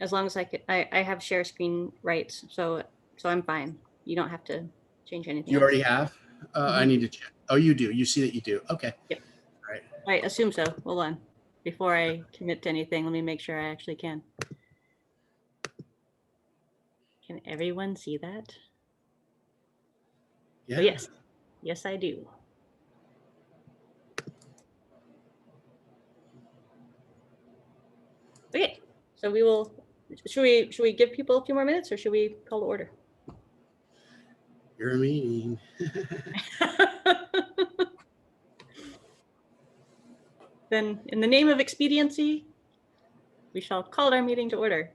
as long as I have share screen rights, so I'm fine. You don't have to change anything. You already have? I Mhm. need to check. Oh, you do. You see that you do. Okay. Yep. All right. I assume so. Hold on. Before I commit to anything, let me make sure I actually can. Can everyone see that? Yeah. Oh, yes. Yes, I do. Okay. So we will. Should we give people a few more minutes, or should we call to order? You're a meeting. Then, in the name of expediency, we shall call our meeting to order.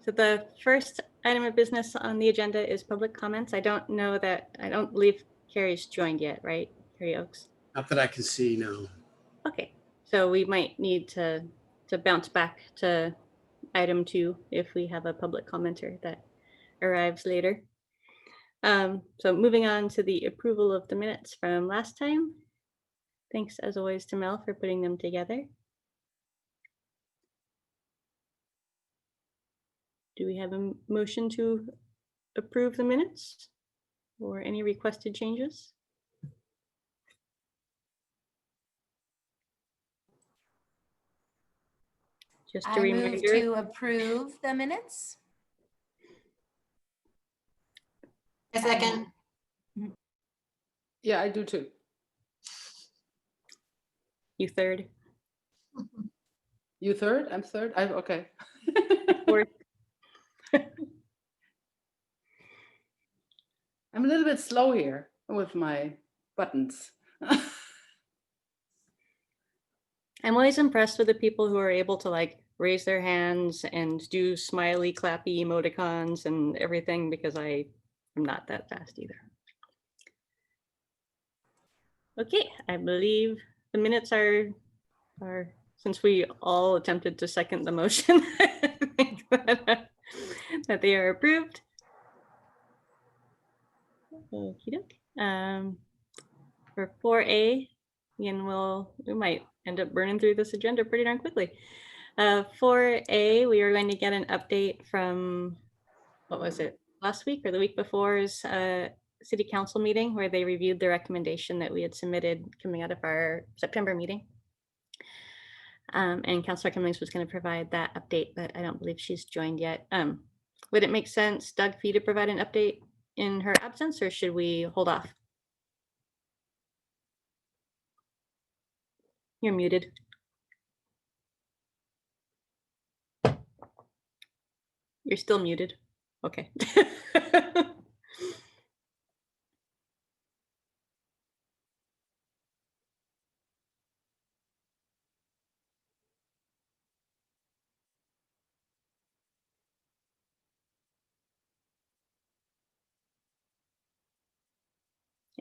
So the first item of business on the agenda is public comments. I don't believe Carrie's joined yet, right? Carrie Oakes. Not that I can see, no. Okay, so we might need to bounce back to item 2 if we have a public commenter that arrives later. So moving on to the approval of the minutes from last time. Thanks as always to Mel for putting them together. Do we have a motion to approve the minutes or any requested changes? Just a reminder. Move to approve the minutes. A second. Yeah, I do too. You third. You third? I'm third? Okay. Fourth. I'm a little bit slow here with my buttons. I'm always impressed with the people who are able to like raise their hands and do smiley, clappy emoticons and everything, because I am not that fast either. Okay, I believe the minutes are since we all attempted to second the motion, I think that they are approved. Okie doke. For 4A, again, we might end up burning through this agenda pretty darn quickly. 4A, we are going to get an update from, what was it, last week or the week before's city council meeting, where they reviewed the recommendation that we had submitted coming out of our September meeting. And Councilor Cummings was going to provide that update, but I don't believe she's joined yet. Would it make sense, Doug, for you to provide an update in her absence, or should we hold off? You're muted. You're still muted. Okay.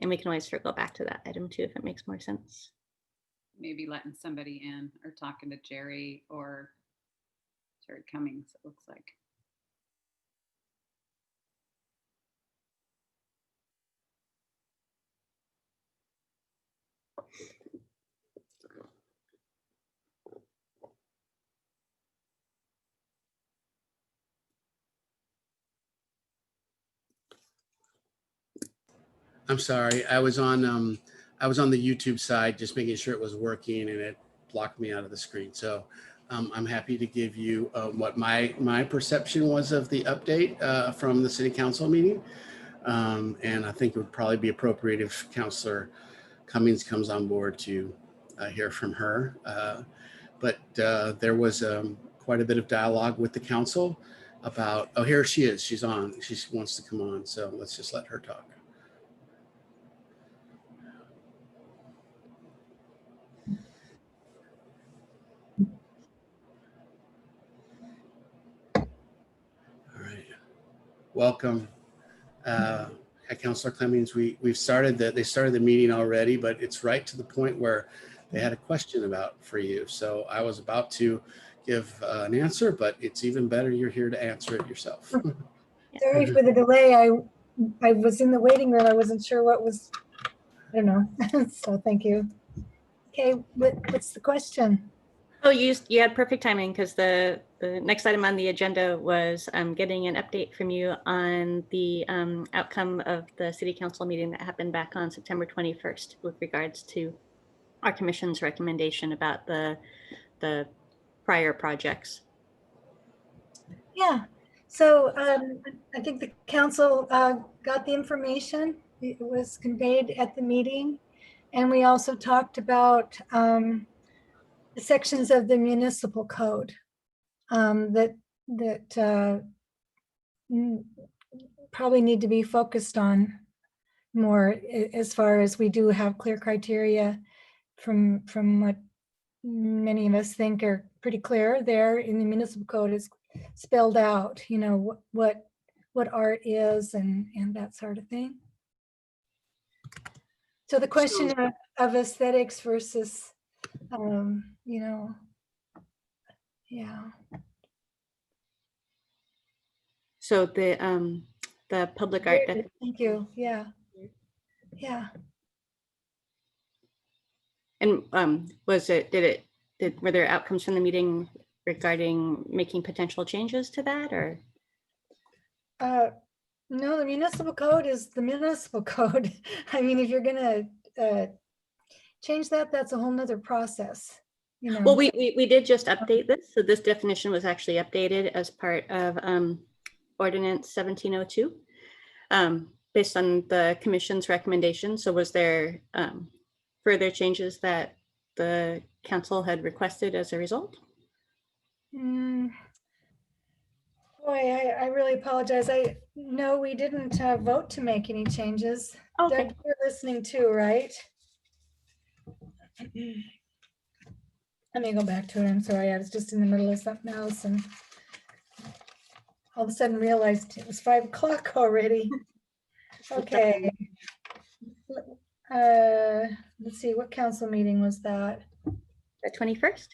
And we can always circle back to that item too, if it makes more sense. Maybe letting somebody in or talking to Jerry or Jerry Cummings, it looks like. I'm sorry. I was on the YouTube side, just making sure it was working, and it blocked me out of the screen. So I'm happy to give you what my perception was of the update from the city council meeting. And I think it would probably be appropriate if Councilor Cummings comes on board to hear from her. But there was quite a bit of dialogue with the council about, oh, here she is. She's on. She wants to come on. So let's just let her talk. Welcome, Councilor Cummings. They started the meeting already, but it's right to the point where they had a question for you. So I was about to give an answer, but it's even better you're here to answer it yourself. Sorry for the delay. I was in the waiting room. I wasn't sure what was, I don't know. So thank you. Okay, what's the question? Oh, you had perfect timing because the next item on the agenda was getting an update from you on the outcome of the city council meeting that happened back on September 21st with regards to our commission's recommendation about the prior projects. Yeah, so I think the council got the information. It was conveyed at the meeting. And we also talked about the sections of the municipal code that probably need to be focused on more as far as we do have clear criteria from what many of us think are pretty clear there in the municipal code is spelled out, you know, what art is and that sort of thing. So the question of aesthetics versus, you know, yeah. So the public art. Thank you. Yeah. Yeah. And were there outcomes from the meeting regarding making potential changes to that, or? No, the municipal code is the municipal code. I mean, if you're gonna change that, that's a whole nother process, you know. Well, we did just update this. So this definition was actually updated as part of Ordinance 1702 based on the commission's recommendation. So was there further changes that the council had requested as a result? Boy, I really apologize. No, we didn't vote to make any changes. Okay. Doug, you're listening too, right? Let me go back to it. I'm sorry. I was just in the middle of something else and all of a sudden realized it was 5 o'clock already. Okay. Let's see, what council meeting was that? The 21st?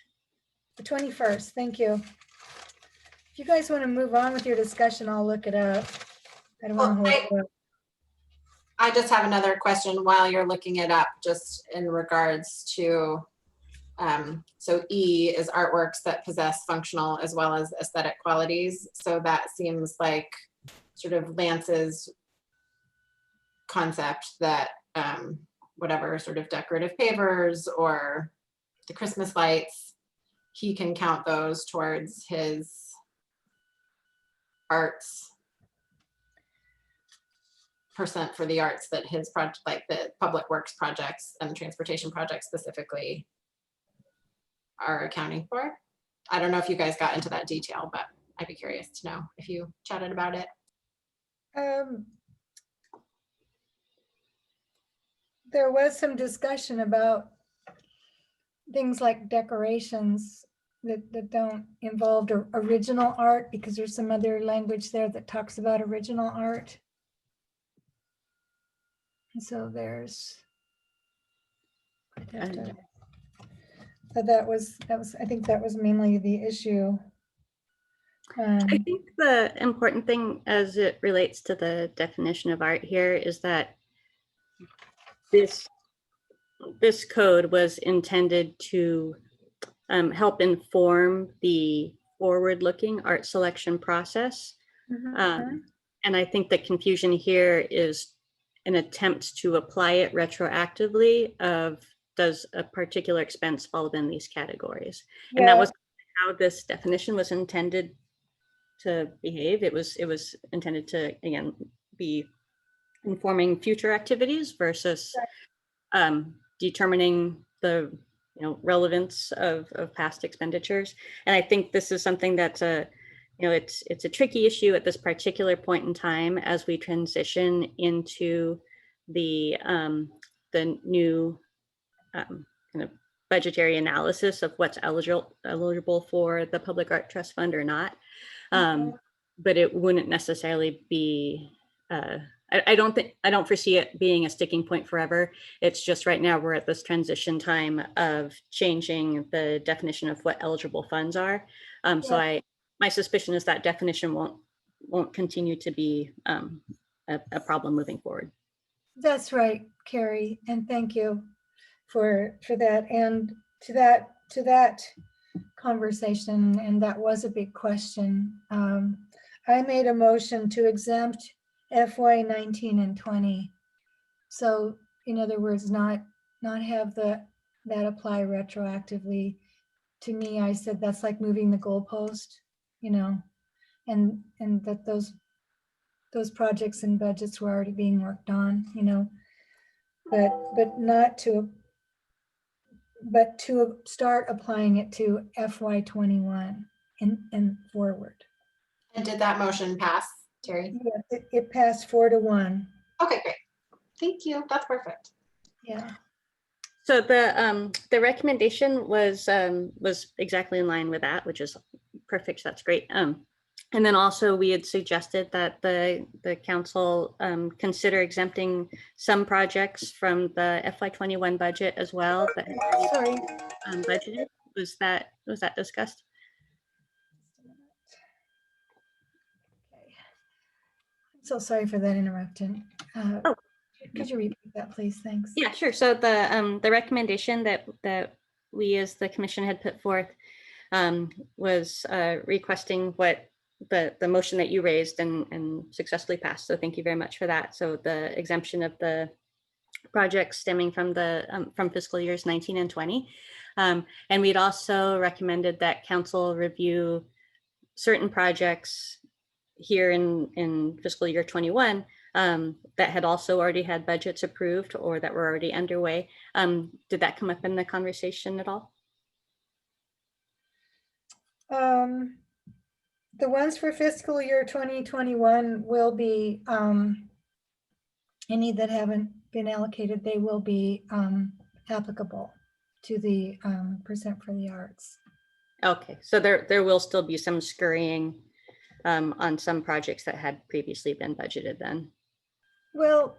The 21st. Thank you. If you guys want to move on with your discussion, I'll look it up. I don't want to hold it up. I just have another question while you're looking it up, just in regards to, so E is artworks that possess functional as well as aesthetic qualities. So that seems like sort of Lance's concept that whatever sort of decorative pavers or the Christmas lights, he can count those towards his arts percent for the arts that his project, like the public works projects and transportation projects specifically, are accounting for. I don't know if you guys got into that detail, but I'd be curious to know if you chatted about it. There was some discussion about things like decorations that don't involve original art, because there's some other language there that talks about original art. And so there's, but that was, I think that was mainly the issue. I think the important thing as it relates to the definition of art here is that this code was intended to help inform the forward-looking art selection process. And I think the confusion here is an attempt to apply it retroactively of, does a particular expense fall within these categories? Yeah. And that was how this definition was intended to behave. It was intended to, again, be informing future activities versus determining the relevance of past expenditures. And I think this is something that's it's a tricky issue at this particular point in time as we transition into the new kind of budgetary analysis of what's eligible for the Public Art Trust Fund or not. But it wouldn't necessarily be, I don't foresee it being a sticking point forever. It's just right now we're at this transition time of changing the definition of what eligible funds are. So my suspicion is that definition won't continue to be a problem moving forward. That's right, Carrie, and thank you for that. And to that conversation, and that was a big question. I made a motion to exempt FY 19 and 20. So in other words, not have that apply retroactively. To me, I said that's like moving the goalpost, you know, and that those projects and budgets were already being worked on, you know, but not to, but to start applying it to FY 21 and forward. And did that motion pass, Terry? Yeah, it passed 4-1. Okay, great. Thank you. That's perfect. Yeah. So the recommendation was exactly in line with that, which is perfect. That's great. And then also we had suggested that the council consider exempting some projects from the FY21 budget as well that had already Sorry. been, budgeted. Was that discussed? Okay. So sorry for that interruption. Oh. Could you repeat that, please? Thanks. Yeah, sure. So the recommendation that we as the commission had put forth was requesting what the motion that you raised and successfully passed. So thank you very much for that. So the exemption of the projects stemming from the from fiscal years 19 and 20. And we'd also recommended that council review certain projects here in fiscal year 21 that had also already had budgets approved or that were already underway. Did that come up in the conversation at all? The ones for fiscal year 2021 will be, any that haven't been allocated, they will be applicable to the percent for the arts. Okay, so there will still be some scurrying on some projects that had previously been budgeted then. Well,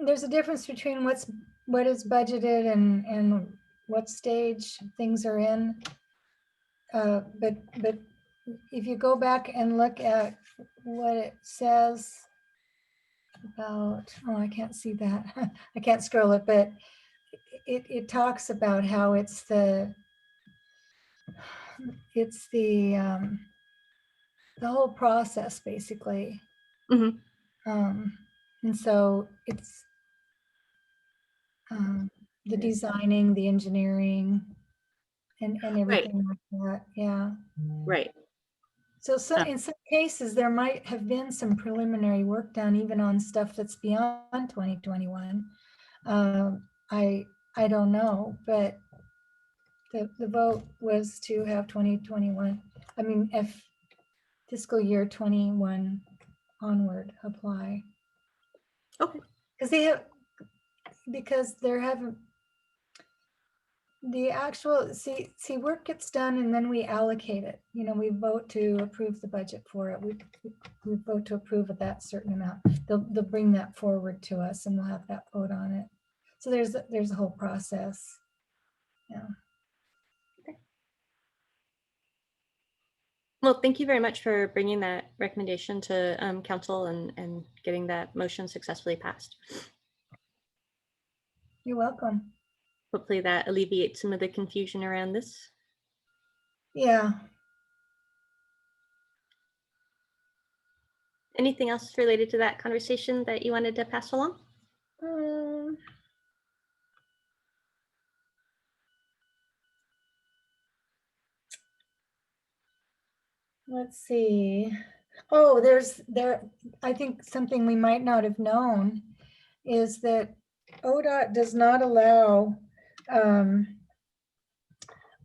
there's a difference between what is budgeted and what stage things are in. But if you go back and look at what it says about, oh, I can't see that. I can't scroll it, but it talks about how it's the whole process basically. Mhm. And so it's the designing, the engineering, and everything like that. Yeah. Right. So in some cases, there might have been some preliminary work done even on stuff that's beyond 2021. I don't know, but the vote was to have 2021. I mean, if fiscal year 21 onward apply. Okay. Because there haven't, the actual, see, work gets done and then we allocate it. You know, we vote to approve the budget for it. We vote to approve of that certain amount. They'll bring that forward to us and we'll have that vote on it. So there's a whole process. Yeah. Okay. Well, thank you very much for bringing that recommendation to council and getting that motion successfully passed. You're welcome. Hopefully that alleviates some of the confusion around this. Yeah. Anything else related to that conversation that you wanted to pass along? Let's see. Oh, I think something we might not have known is that ODOT does not allow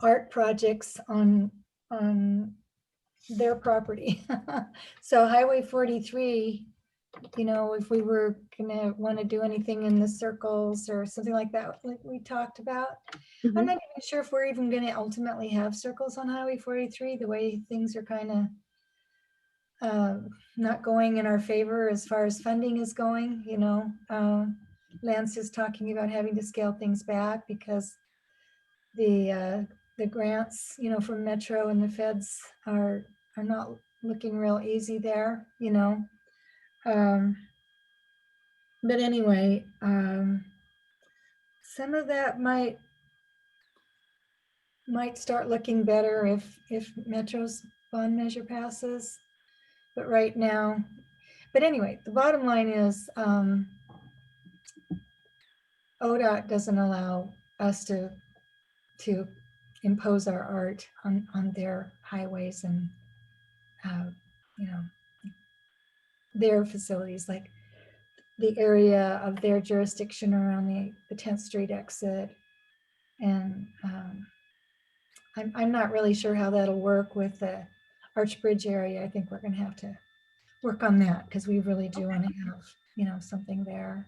art projects on their property. So Highway 43, you know, if we were gonna want to do anything in the circles or something like that, like we talked about, I'm not even sure if we're even gonna ultimately have circles on Highway 43, the way things are kind of not going in our favor as far as funding is going, you know. Lance is talking about having to scale things back because the grants, you know, from Metro and the feds are not looking real easy there, you know. But anyway, some of that might might start looking better if Metro's bond measure passes. But right now, but anyway, the bottom line is ODOT doesn't allow us to impose our art on their highways and you know, their facilities, like the area of their jurisdiction around the 10th Street exit. And I'm not really sure how that'll work with the Arch Bridge area. I think we're going to have to work on that because we really do want to have, you know, something there.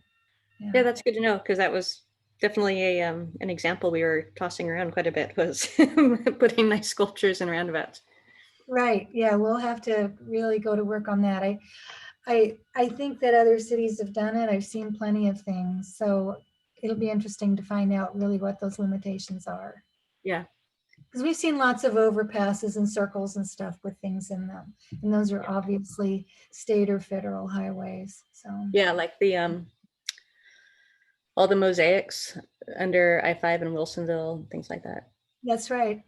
Yeah, that's good to know, because that was definitely an example we were tossing around quite a bit, was putting nice sculptures in roundabouts. Right. Yeah, we'll have to really go to work on that. I think that other cities have done it. I've seen plenty of things. So it'll be interesting to find out really what those limitations are. Yeah. Because we've seen lots of overpasses and circles and stuff with things in them. And those are obviously state or federal highways. So Yeah, like the all the mosaics under I-5 in Wilsonville, things like that. that's right.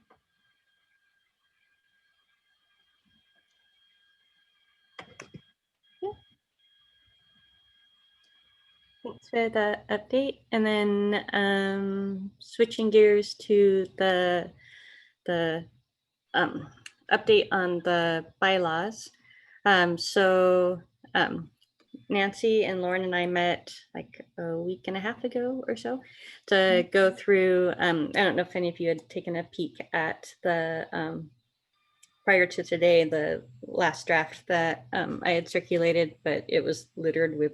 Thanks for the update. And then switching gears to the update on the bylaws. Nancy and Lauren and I met like a week and a half ago or so to go through, I don't know if any of you had taken a peek at the, prior to today, the last draft that I had circulated, but it was littered with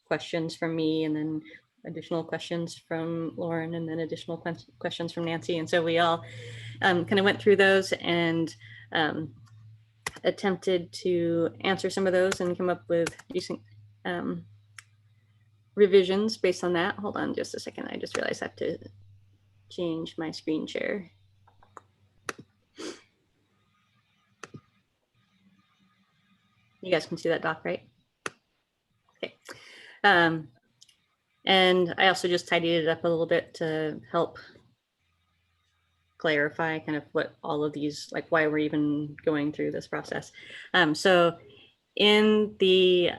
questions from me and then additional questions from Lauren and then additional questions from Nancy. And so we all kind of went through those and attempted to answer some of those and come up with decent revisions based on that. Hold on just a second. I just realized I have to change my screen share. You guys can see that doc, right? Okay. And I also just tidied it up a little bit to help clarify kind of what all of these, like why we're even going through this process. So in the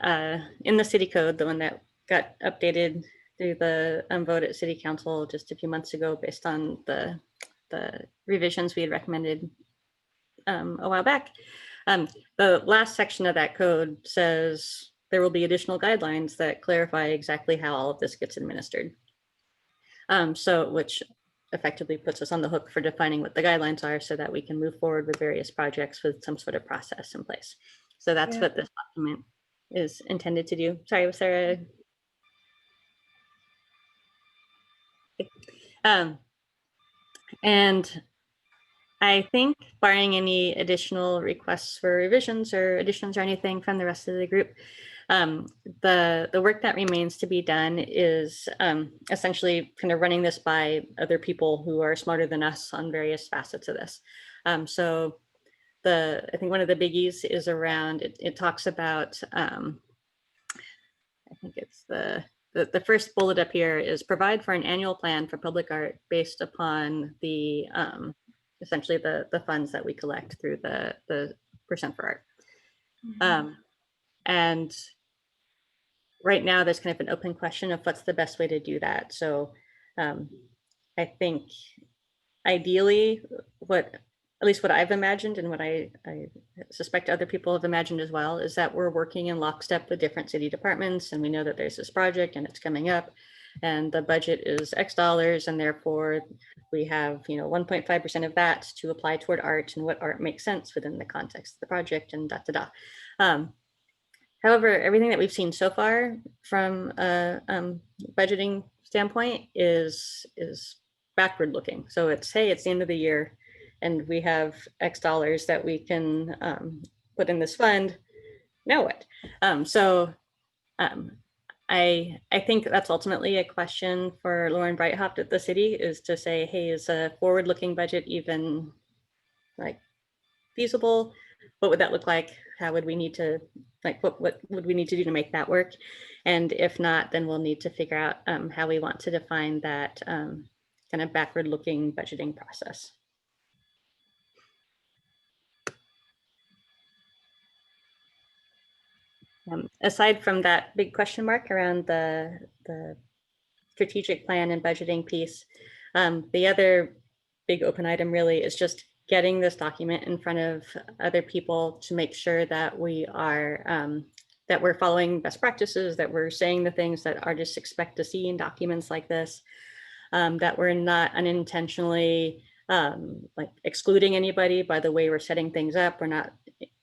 city code, the one that got updated through the vote at city council just a few months ago, based on the revisions we had recommended a while back, the last section of that code says there will be additional guidelines that clarify exactly how all of this gets administered. So which effectively puts us on the hook for defining what the guidelines are so that we can move forward with various projects with some sort of process in place. So that's what this document is intended to do. Sorry, was there a... and I think barring any additional requests for revisions or additions or anything from the rest of the group, the work that remains to be done is essentially kind of running this by other people who are smarter than us on various facets of this. So I think one of the biggies is around, it talks about, I think it's the first bullet up here is provide for an annual plan for public art based upon the essentially the funds that we collect through the Percent for Art. And right now there's kind of an open question of what's the best way to do that. So I think ideally at least what I've imagined and what I suspect other people have imagined as well, is that we're working in lockstep with different city departments, and we know that there's this project and it's coming up and the budget is X dollars, and therefore we have 1.5% of that to apply toward art and what art makes sense within the context of the project and However, everything that we've seen so far from a budgeting standpoint is backward looking. So it's, hey, it's the end of the year and we have X dollars that we can put in this fund. Now what? I think that's ultimately a question for Lauren Breithaupt at the city, is to say, hey, is a forward-looking budget even like feasible? What would that look like? How would we need to, like, what would we need to do to make that work? And if not, then we'll need to figure out how we want to define that kind of backward-looking budgeting process. Aside from that big question mark around the strategic plan and budgeting piece, the other big open item really is just getting this document in front of other people to make sure that we are that we're following best practices, that we're saying the things that artists expect to see in documents like this, that we're not unintentionally like excluding anybody by the way we're setting things up. We're not,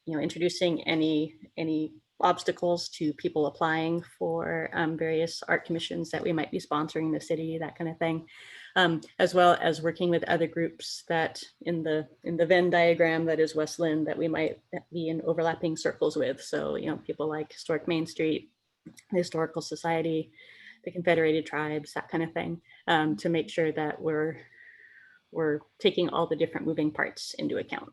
introducing any obstacles to people applying for various art commissions that we might be sponsoring in the city, that kind of thing, as well as working with other groups that in the Venn diagram that is West Linn that we might be in overlapping circles with. So, people like Historic Main Street, the Historical Society, the Confederated Tribes, that kind of thing, to make sure that we're taking all the different moving parts into account.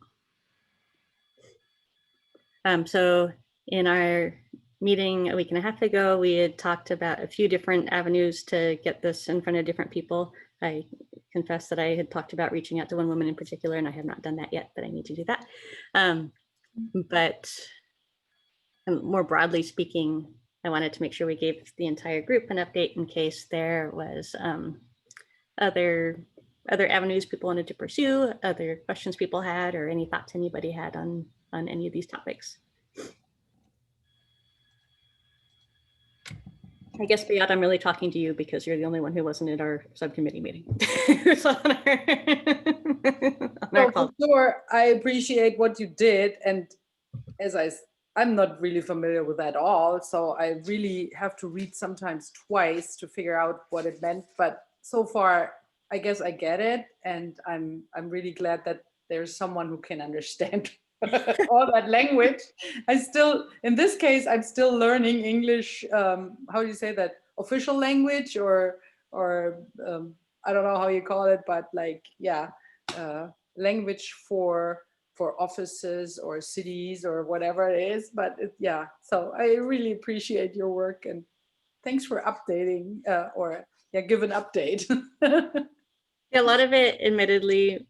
So in our meeting a week and a half ago, we had talked about a few different avenues to get this in front of different people. I confess that I had talked about reaching out to one woman in particular, and I have not done that yet, but I need to do that. But more broadly speaking, I wanted to make sure we gave the entire group an update in case there was other avenues people wanted to pursue, other questions people had, or any thoughts anybody had on any of these topics. I guess, Beat, I'm really talking to you because you're the only one who wasn't at our subcommittee meeting. Well, for sure, I appreciate what you did. And as I'm not really familiar with that at all. So I really have to read sometimes twice to figure out what it meant. But so far, I guess I get it. And I'm really glad that there's someone who can understand all that language. In this case, I'm still learning English. How do you say that? Official language or I don't know how you call it, but like, yeah, language for offices or cities or whatever it is. But yeah, so I really appreciate your work and thanks for updating give an update. Yeah, a lot of it, admittedly,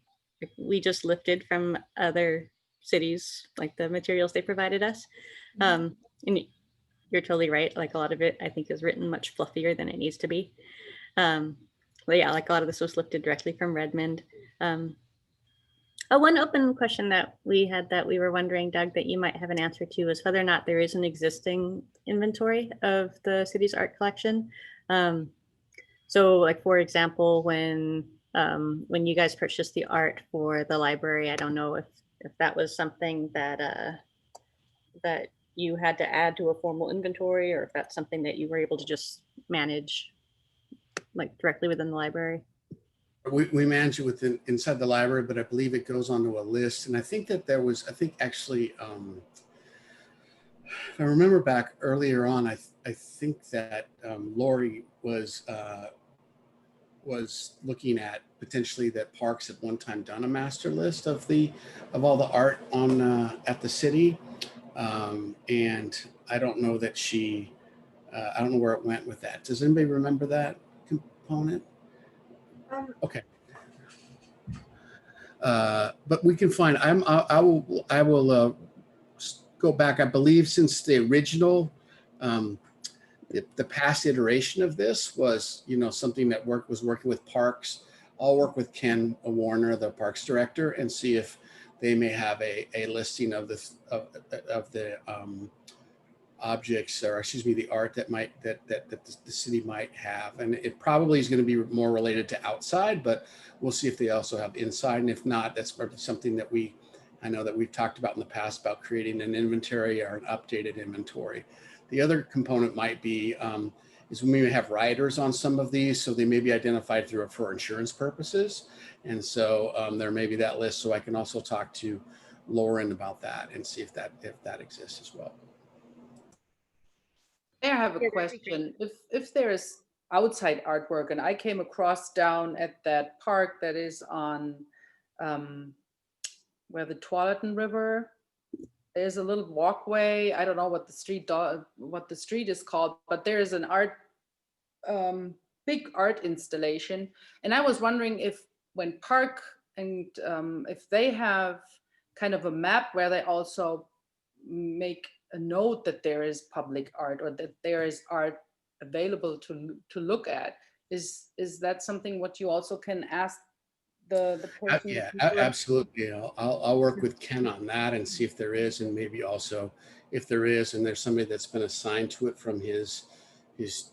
we just lifted from other cities, like the materials they provided us. And you're totally right. Like a lot of it, I think, is written much fluffier than it needs to be. But yeah, like a lot of this was lifted directly from Redmond. One open question that we had that we were wondering, Doug, that you might have an answer to is whether or not there is an existing inventory of the city's art collection. So like, for example, when you guys purchased the art for the library, I don't know if that was something that that you had to add to a formal inventory, or if that's something that you were able to just manage like directly within the library. We manage it inside the library, but I believe it goes onto a list. And I think that there was, actually, if I remember back earlier on, I think that Lori was looking at potentially that Parks at one time done a master list of all the art on at the city, and I don't know that I don't know where it went with that. Does anybody remember that component? Okay. But we can find. I will go back. I believe since the original, the past iteration of this was, something that was working with Parks. I'll work with Ken Warner, the Parks director, and see if they may have a listing of the objects, or excuse me, the art that the city might have. And it probably is going to be more related to outside, but we'll see if they also have inside. And if not, that's probably something that I know that we've talked about in the past about creating an inventory or an updated inventory. The other component might be is we may have riders on some of these, so they may be identified for insurance purposes. And so there may be that list. So I can also talk to Lauren about that and see if that exists as well. I have a question. If there's outside artwork, and I came across down at that park that is on where the Tualatin River, there's a little walkway. I don't know what the street is called, but there is an big art installation. And I was wondering if when Park and if they have kind of a map where they also make a note that there is public art or that there is art available to look at. Is that something what you also can ask the person? Yeah, absolutely. I'll work with Ken on that and see if there is, and maybe also if there is, and there's somebody that's been assigned to it from his his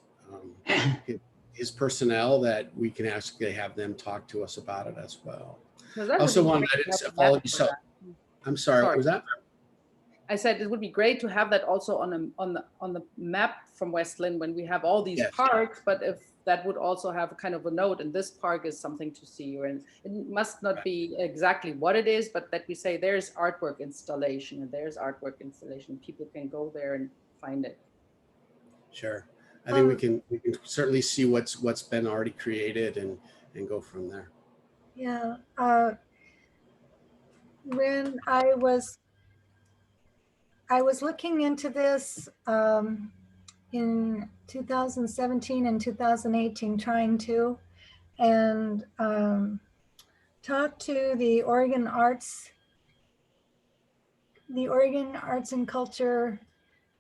his personnel, that we can actually have them talk to us about it as well. No, that I would also be want great to to have a all map of you. for So, that. I'm sorry, what Sorry. was that? I said it would be great to have that also on the map from West Linn when we have all these Yes. parks, but if that would also have a kind of a note, and this park is something to see, and it must not be exactly what it is, but that we say there's artwork installation and there's artwork installation. People can go there and find it. Sure. I think we can certainly see what's been already created and go from there. Yeah. When I was looking into this in 2017 and 2018, trying to, and talked to the Oregon Arts and Culture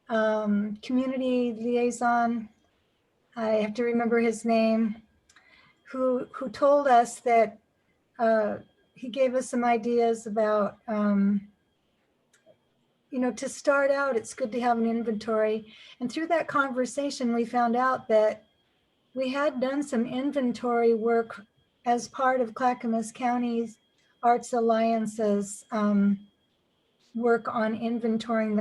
community liaison. I have to remember his name, who told us that he gave us some ideas about, to start out, it's good to have an inventory. And through that conversation, we found out that we had done some inventory work as part of Clackamas County's Arts Alliance's work on inventorying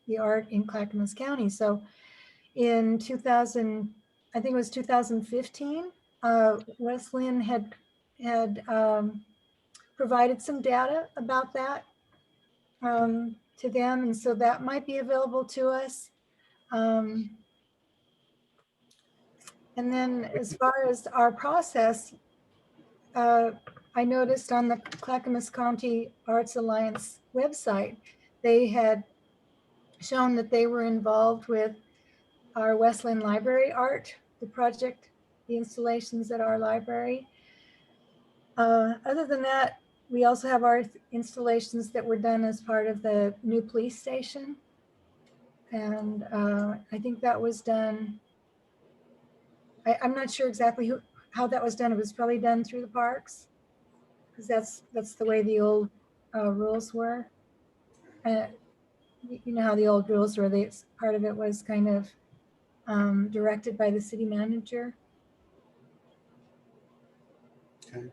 the art in Clackamas County. So in 2000, I think it was 2015, West Linn had provided some data about that to them, and so that might be available to us. And then as far as our process, I noticed on the Clackamas County Arts Alliance website, they had shown that they were involved with our West Linn Library art, the project, the installations at our library. Other than that, we also have our installations that were done as part of the new police station. And I think that was done, I'm not sure exactly how that was done. It was probably done through the parks, because that's the way the old rules were. You know how the old rules were, part of it was kind of directed by the city manager. Okay.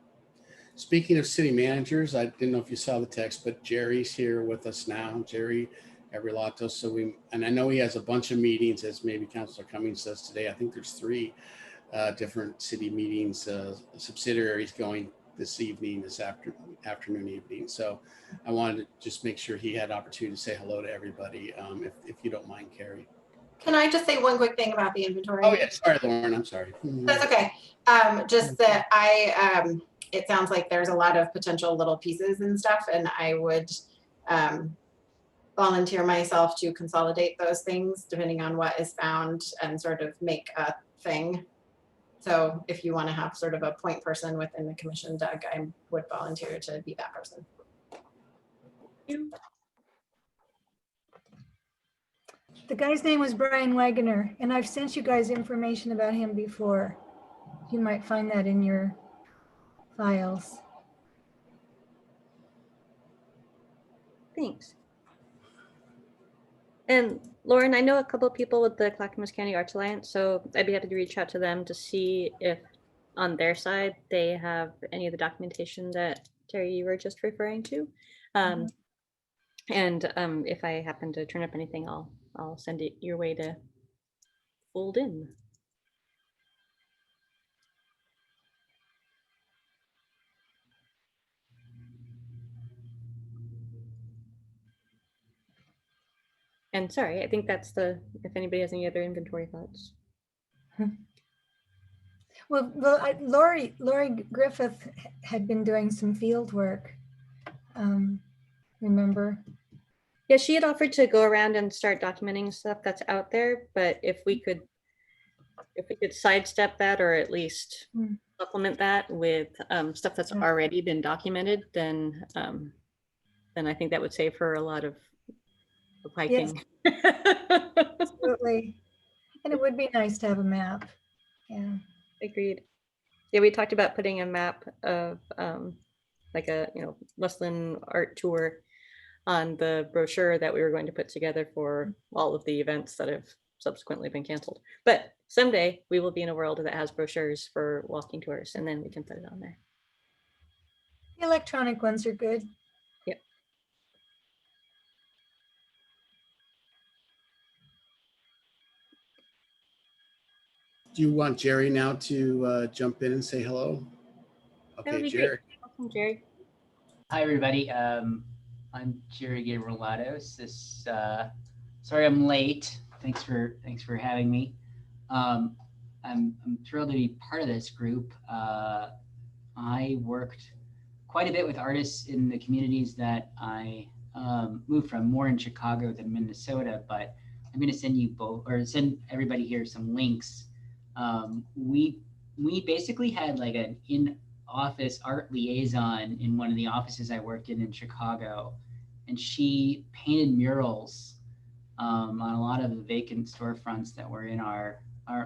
Speaking of city managers, I didn't know if you saw the text, but Jerry's here with us now, Jerry Abrilato. So and I know he has a bunch of meetings, as maybe Councilor Cummings says today. I think there's 3 different city meetings, subsidiaries going this evening, this afternoon, evening. So I wanted to just make sure he had opportunity to say hello to everybody, if you don't mind, Carrie. Can I just say one quick thing about the inventory? Oh yeah, sorry, Lauren, I'm sorry. That's okay. Just that it sounds like there's a lot of potential little pieces and stuff, and I would volunteer myself to consolidate those things depending on what is found and sort of make a thing. So if you want to have sort of a point person within the commission, Doug, I would volunteer to be that person. The guy's name was Brian Wagoner, and I've sent you guys information about him before. You might find that in your files. Thanks. And Lauren, I know a couple of people with the Clackamas County Arts Alliance, so I'd be happy to reach out to them to see if on their side they have any of the documentation that Terry, you were just referring to. And if I happen to turn up anything, I'll send it your way to fold in. And sorry, I think that's if anybody has any other inventory thoughts. Well, Lori Griffith had been doing some field work. Remember? Yeah, she had offered to go around and start documenting stuff that's out there, but if we could sidestep that, or at least supplement that with stuff that's already been documented, then I think that would save her a lot of of hiking. Absolutely. And it would be nice to have a map. Yeah. Agreed. Yeah, we talked about putting a map of like a, West Linn art tour on the brochure that we were going to put together for all of the events that have subsequently been canceled. But someday we will be in a world that has brochures for walking tours, and then we can put it on there. The electronic ones are good. Yep. Do you want Jerry now to jump in and say hello? That would Okay, be Jerry. great. Welcome, Jerry. Hi, everybody. I'm Jerry Gabrielatos. Sorry I'm late. Thanks for having me. I'm thrilled to be part of this group. I worked quite a bit with artists in the communities that I moved from, more in Chicago than Minnesota, but I'm going to send you both, or send everybody here, some links. We basically had like an in-office art liaison in one of the offices I worked in Chicago, and she painted murals on a lot of the vacant storefronts that were in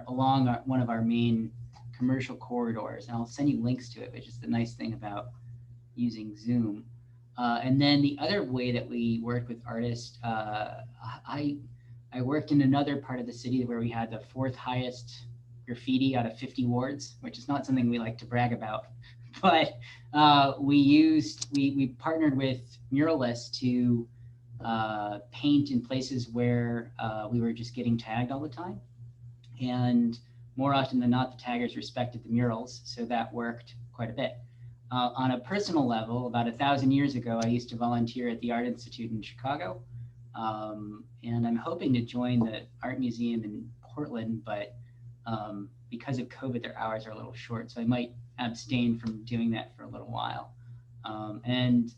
along one of our main commercial corridors. And I'll send you links to it, which is the nice thing about using Zoom. And then the other way that we worked with artists, I worked in another part of the city where we had the 4th highest graffiti out of 50 wards, which is not something we like to brag about. But we partnered with muralists to paint in places where we were just getting tagged all the time. And more often than not, the taggers respected the murals, so that worked quite a bit. On a personal level, about 1,000 years ago, I used to volunteer at the Art Institute in Chicago. And I'm hoping to join the Art Museum in Portland, but because of COVID, their hours are a little short, so I might abstain from doing that for a little while. And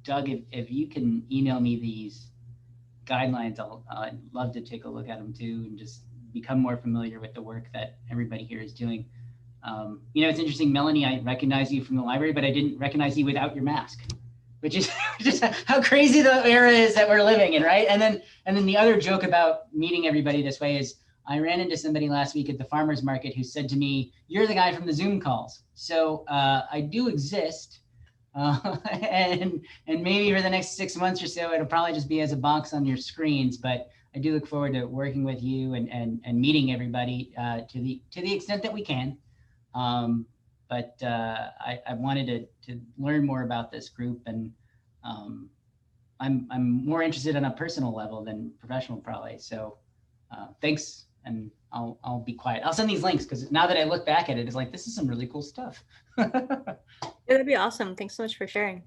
Doug, if you can email me these guidelines, I'd love to take a look at them too, and just become more familiar with the work that everybody here is doing. It's interesting, Melanie, I recognize you from the library, but I didn't recognize you without your mask, which is just how crazy the era is that we're living in, right? And then the other joke about meeting everybody this way is I ran into somebody last week at the farmer's market who said to me, "You're the guy from the Zoom calls." So I do exist. And maybe for the next 6 months or so, it'll probably just be as a box on your screens, but I do look forward to working with you and meeting everybody to the extent that we can. But I wanted to learn more about this group, and I'm more interested on a personal level than professional probably. So thanks, and I'll be quiet. I'll send these links because now that I look back at it, it's like, this is some really cool stuff. Yeah, that'd be awesome. Thanks so much for sharing.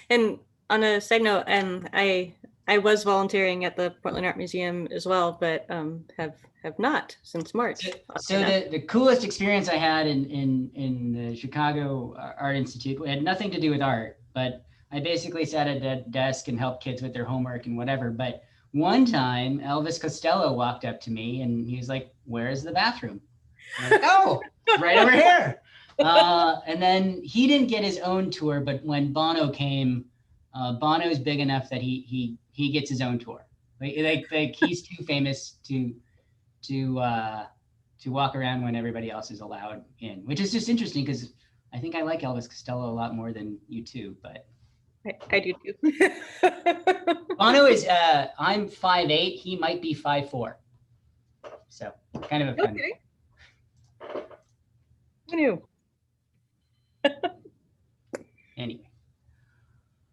And on a side note, I was volunteering at the Portland Art Museum as well, but have not since March. So the coolest experience I had in the Chicago Art Institute had nothing to do with art, but I basically sat at a desk and helped kids with their homework and whatever. But one time, Elvis Costello walked up to me and he was like, "Where's the bathroom?" I'm like, "Oh, it's right over here." And then he didn't get his own tour, but when Bono came, Bono's big enough that he gets his own tour. Like he's too famous to walk around when everybody else is allowed in, which is just interesting because I think I like Elvis Costello a lot more than you two, but I do too. Bono is I'm 5'8", he might be 5'4", so kind of a fun. Okay. Who knew? Anyway,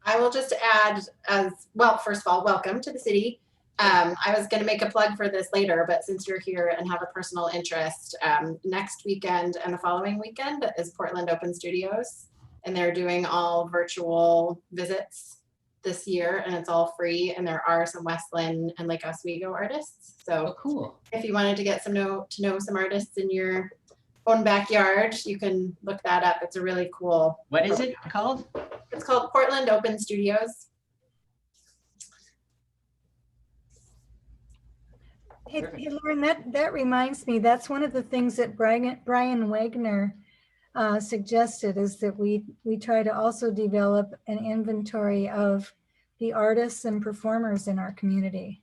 I will just add as well, first of all, welcome to the city. I was going to make a plug for this later, but since you're here and have a personal interest, next weekend and the following weekend is Portland Open Studios, and they're doing all virtual visits this year, and it's all free, and there are some West Linn and Lake Oswego artists. So cool. If you wanted to get to know some artists in your own backyard, you can look that up. It's a really cool. What is it called? It's called Portland Open Studios. Hey, Lauren, that reminds me, that's one of the things that Brian Wagner suggested, is that we try to also develop an inventory of the artists and performers in our community.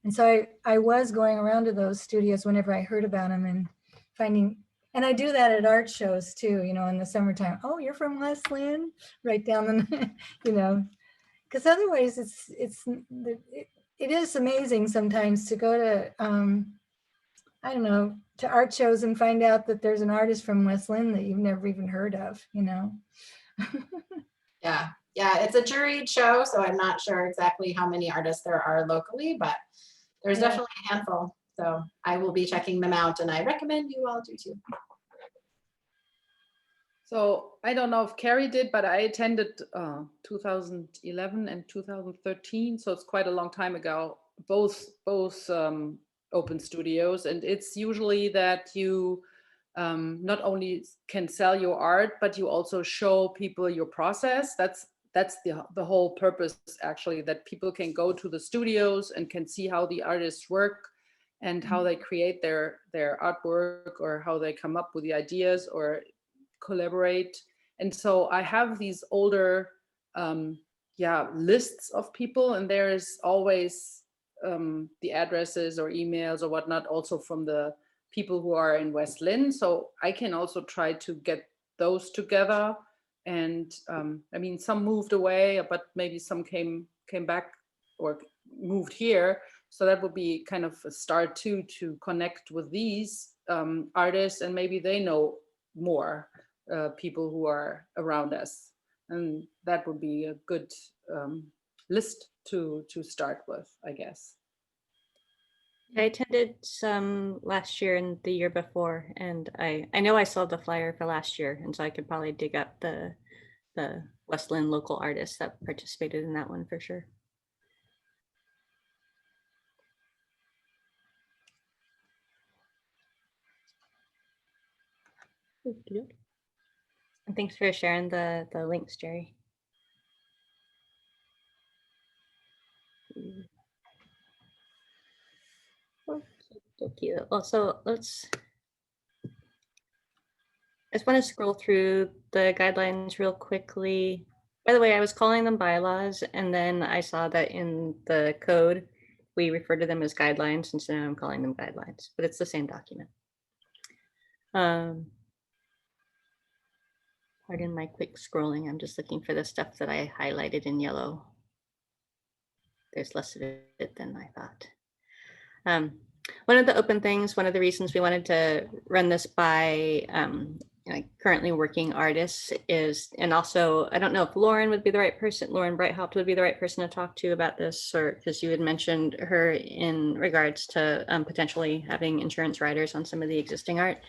And so I was going around to those studios whenever I heard about them and finding, and I do that at art shows too, you know, in the summertime. Oh, you're from West Linn? Right down the, you know, because otherwise it is amazing sometimes to go to, I don't know, to art shows and find out that there's an artist from West Linn that you've never even heard of, you know? Yeah, yeah, it's a juried show, so I'm not sure exactly how many artists there are locally, but there's Yeah. definitely a handful. So I will be checking them out, and I recommend you all do too. So I don't know if Carrie did, but I attended 2011 and 2013. So it's quite a long time ago, both open studios. And it's usually that you not only can sell your art, but you also show people your process. That's the whole purpose, actually, that people can go to the studios and can see how the artists work and how they create their artwork, or how they come up with the ideas or collaborate. And so I have these older lists of people, and there is always the addresses or emails or whatnot also from the people who are in West Linn. So I can also try to get those together. And I mean, some moved away, but maybe some came back or moved here. So that would be kind of a start too, to connect with these artists, and maybe they know more people who are around us. And that would be a good list to start with, I guess. I attended some last year and the year before, and I know I saw the flyer for last year, and so I could probably dig up the West Linn local artists that participated in that one for sure. And thanks for sharing the links, Jerry. Okay. Also, I just want to scroll through the guidelines real quickly. By the way, I was calling them bylaws, and then I saw that in the code, we refer to them as guidelines, and so now I'm calling them guidelines, but it's the same document. Pardon my quick scrolling. I'm just looking for the stuff that I highlighted in yellow. There's less of it than I thought. One of the open things, one of the reasons we wanted to run this by currently working artists is, and also, I don't know if Lauren would be the right person, Lauren Breithaupt would be the right person to talk to about this, or because you had mentioned her in regards to potentially having insurance riders on some of the existing art.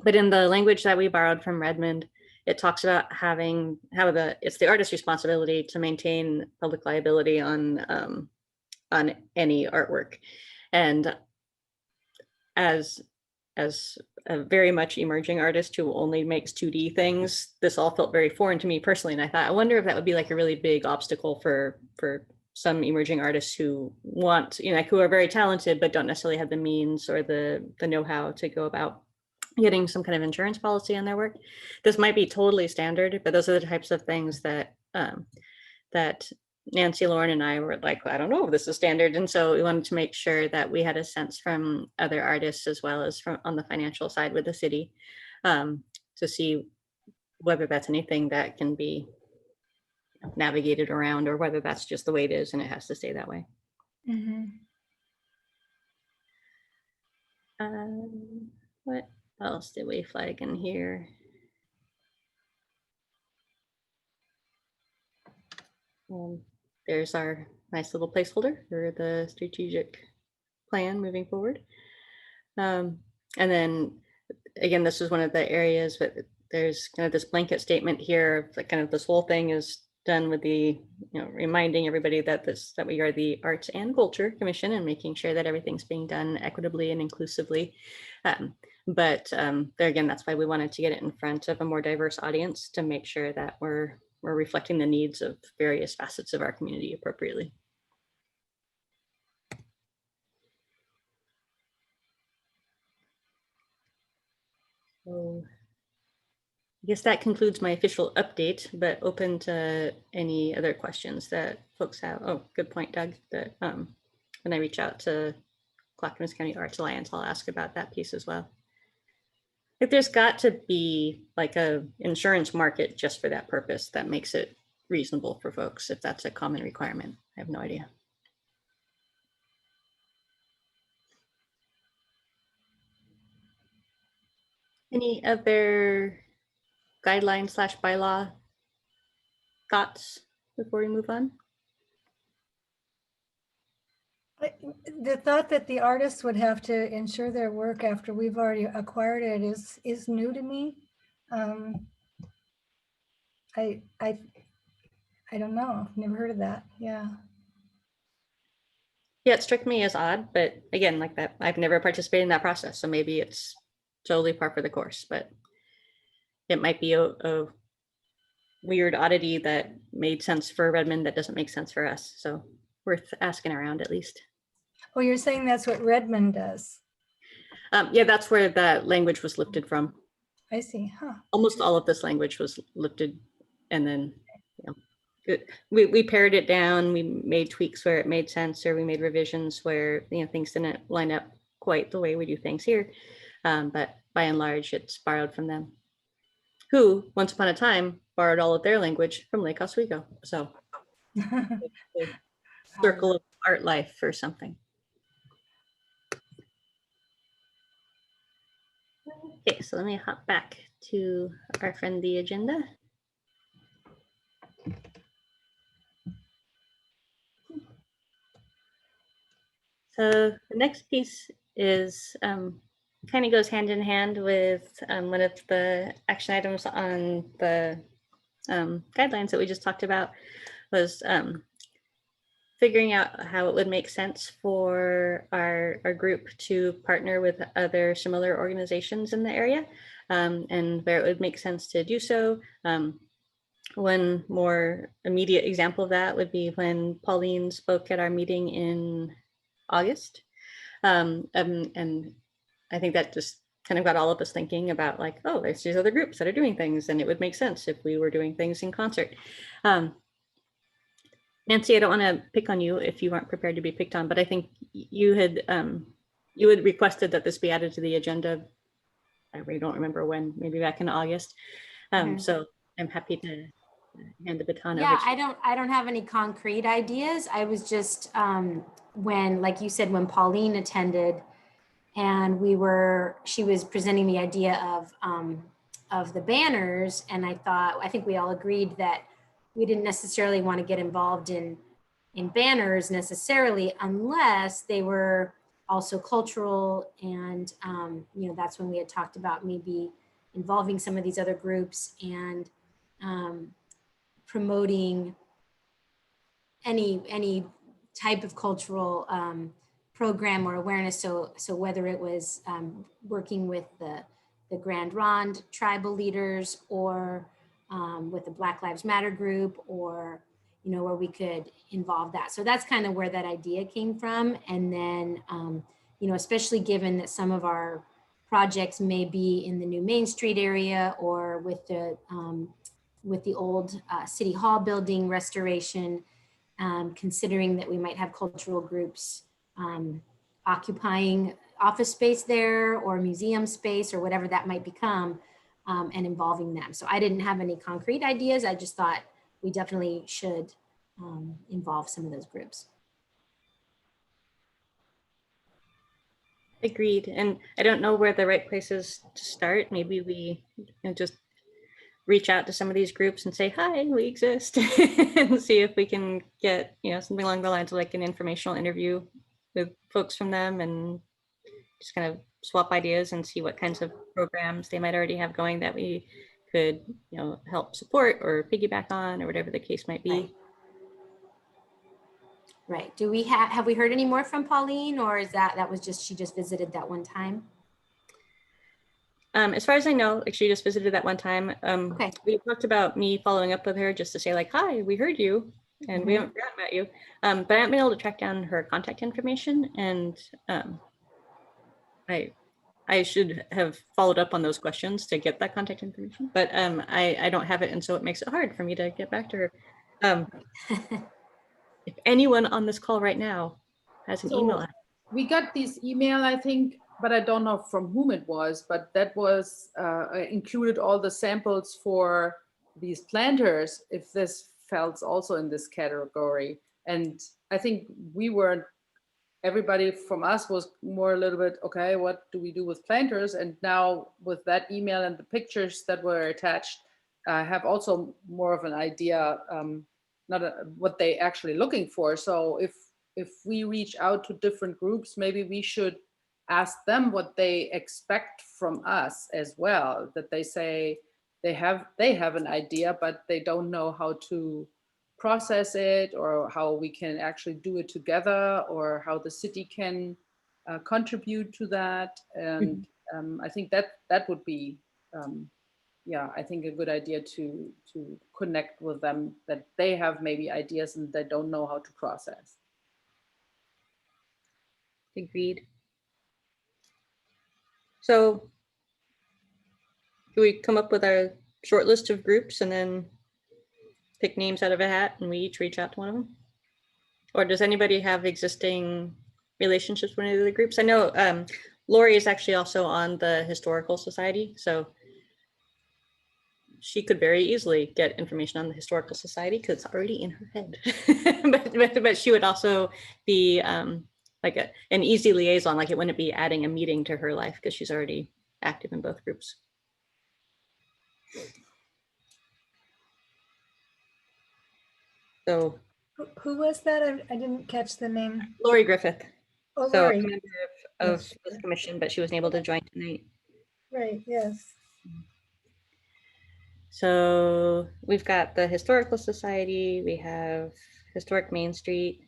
But in the language that we borrowed from Redmond, it talks about having it's the artist's responsibility to maintain public liability on any artwork. And as a very much emerging artist who only makes 2D things, this all felt very foreign to me personally. And I thought, I wonder if that would be like a really big obstacle for some emerging artists who want, who are very talented, but don't necessarily have the means or the know-how to go about getting some kind of insurance policy on their work. This might be totally standard, but those are the types of things that that Nancy, Lauren, and I were like, I don't know if this is standard. And so we wanted to make sure that we had a sense from other artists as well as from on the financial side with the city to see whether that's anything that can be navigated around or whether that's just the way it is and it has to stay that way. Mm-hmm. What else did we flag in here? There's our nice little placeholder for the strategic plan moving forward. And then again, this is one of the areas, but there's kind of this blanket statement here of kind of this whole thing is done with the, reminding everybody that we are the Arts and Culture Commission and making sure that everything's being done equitably and inclusively. But there again, that's why we wanted to get it in front of a more diverse audience to make sure that we're reflecting the needs of various facets of our community appropriately. So I guess that concludes my official update, but open to any other questions that folks have. Oh, good point, Doug. That when I reach out to Clackamas County Arts Alliance, I'll ask about that piece as well. If there's got to be like a insurance market just for that purpose, that makes it reasonable for folks. If that's a common requirement, I have no idea. Any other guideline / bylaw thoughts before we move on? The thought that the artists would have to insure their work after we've already acquired it is new to me. I don't know. I've never heard of that. Yeah. Yeah, it struck me as odd, but again, like that, I've never participated in that process, so maybe it's totally par for the course, but it might be a weird oddity that made sense for Redmond that doesn't make sense for us. So worth asking around at least. Oh, you're saying that's what Redmond does? Yeah, that's where that language was lifted from. I see. Huh. Almost all of this language was lifted, and then we pared it down. We made tweaks where it made sense, or we made revisions where things didn't line up quite the way we do things here. But by and large, it's borrowed from them, who once upon a time borrowed all of their language from Lake Oswego. So circle of art life or something. Okay, so let me hop back to our friendly agenda. So the next piece is kind of goes hand in hand with one of the action items on the guidelines that we just talked about, was figuring out how it would make sense for our group to partner with other similar organizations in the area, and where it would make sense to do so. One more immediate example of that would be when Pauline spoke at our meeting in August. And I think that just kind of got all of us thinking about like, oh, there's these other groups that are doing things, and it would make sense if we were doing things in concert. Nancy, I don't want to pick on you if you weren't prepared to be picked on, but I think you had requested that this be added to the agenda. I really don't remember when, maybe back in August. So I'm happy to hand the baton over. Yeah, I don't have any concrete ideas. I was just when, like you said, when Pauline attended, and she was presenting the idea of the banners, and I think we all agreed that we didn't necessarily want to get involved in banners necessarily unless they were also cultural, and that's when we had talked about maybe involving some of these other groups and promoting any type of cultural program or awareness. So whether it was working with the Grand Ronde tribal leaders, or with the Black Lives Matter group, or where we could involve that. So that's kind of where that idea came from. And then especially given that some of our projects may be in the new Main Street area, or with the old City Hall building restoration, considering that we might have cultural groups occupying office space there, or museum space, or whatever that might become, and involving them. So I didn't have any concrete ideas. I just thought we definitely should involve some of those groups. Agreed. And I don't know where the right place is to start. Maybe we just reach out to some of these groups and say, hi, we exist, and see if we can get, something along the lines of like an informational interview with folks from them, and just kind of swap ideas and see what kinds of programs they might already have going that we could, help support or piggyback on, or whatever the case might be. Right. Do we have we heard any more from Pauline, or is that was just, she just visited that one time? As far as I know, like, she just visited that one time. Okay. We talked about me following up with her just to say like, hi, we heard you, and we haven't forgotten about you. But I haven't been able to track down her contact information, and I I should have followed up on those questions to get that contact information, but I don't have it, and so it makes it hard for me to get back to her. If anyone on this call right now has an email address. We got this email, I think, but I don't know from whom it was, but that was included all the samples for these planters, if this falls also in this category. And I think everybody from us was more a little bit, okay, what do we do with planters? And now with that email and the pictures that were attached, I have also more of an idea, what they actually looking for. So if we reach out to different groups, maybe we should ask them what they expect from us as well, that they say they have an idea, but they don't know how to process it, or how we can actually do it together, or how the city can contribute to that. And I think that would be yeah, I think a good idea to connect with them, that they have maybe ideas and they don't know how to process. Agreed. So do we come up with our short list of groups and then pick names out of a hat and we each reach out to one of them? Or does anybody have existing relationships with any of the groups? I know Lori is actually also on the Historical Society, so she could very easily get information on the Historical Society because it's already in her head. but she would also be like an easy liaison, like it wouldn't be adding a meeting to her life because she's already active in both groups. So Who was that? I didn't catch the name. Lori Griffith. Oh, So Lori. a member of Yes. this commission, but she wasn't able to join tonight. Right, yes. So we've got the Historical Society, we have Historic Main Street.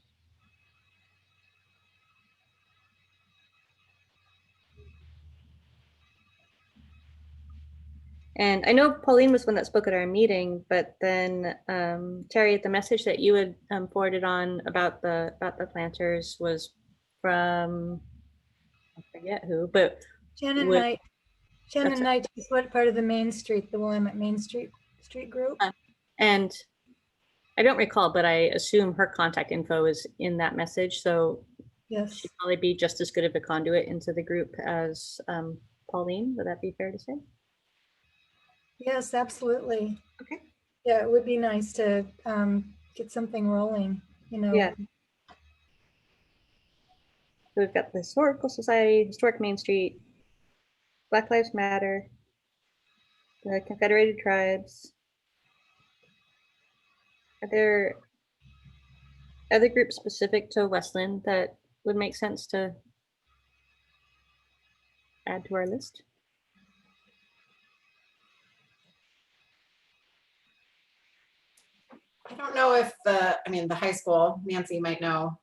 And I know Pauline was one that spoke at our meeting, but then Terry, the message that you had forwarded on about the planters was from, I forget who, but Shannon would, Knight. Shannon Knight is what part of the Main Street, the Willamette Main Street group? and I don't recall, but I assume her contact info is in that message. So Yes. she'd probably be just as good of a conduit into the group as Pauline. Would that be fair to say? Yes, absolutely. Okay. Yeah, it would be nice to get something rolling, you know. Yeah. So we've got the Historical Society, Historic Main Street, Black Lives Matter, the Confederated Tribes. Are there other groups specific to Westland that would make sense to add to our list? I don't know if the high school, Nancy might know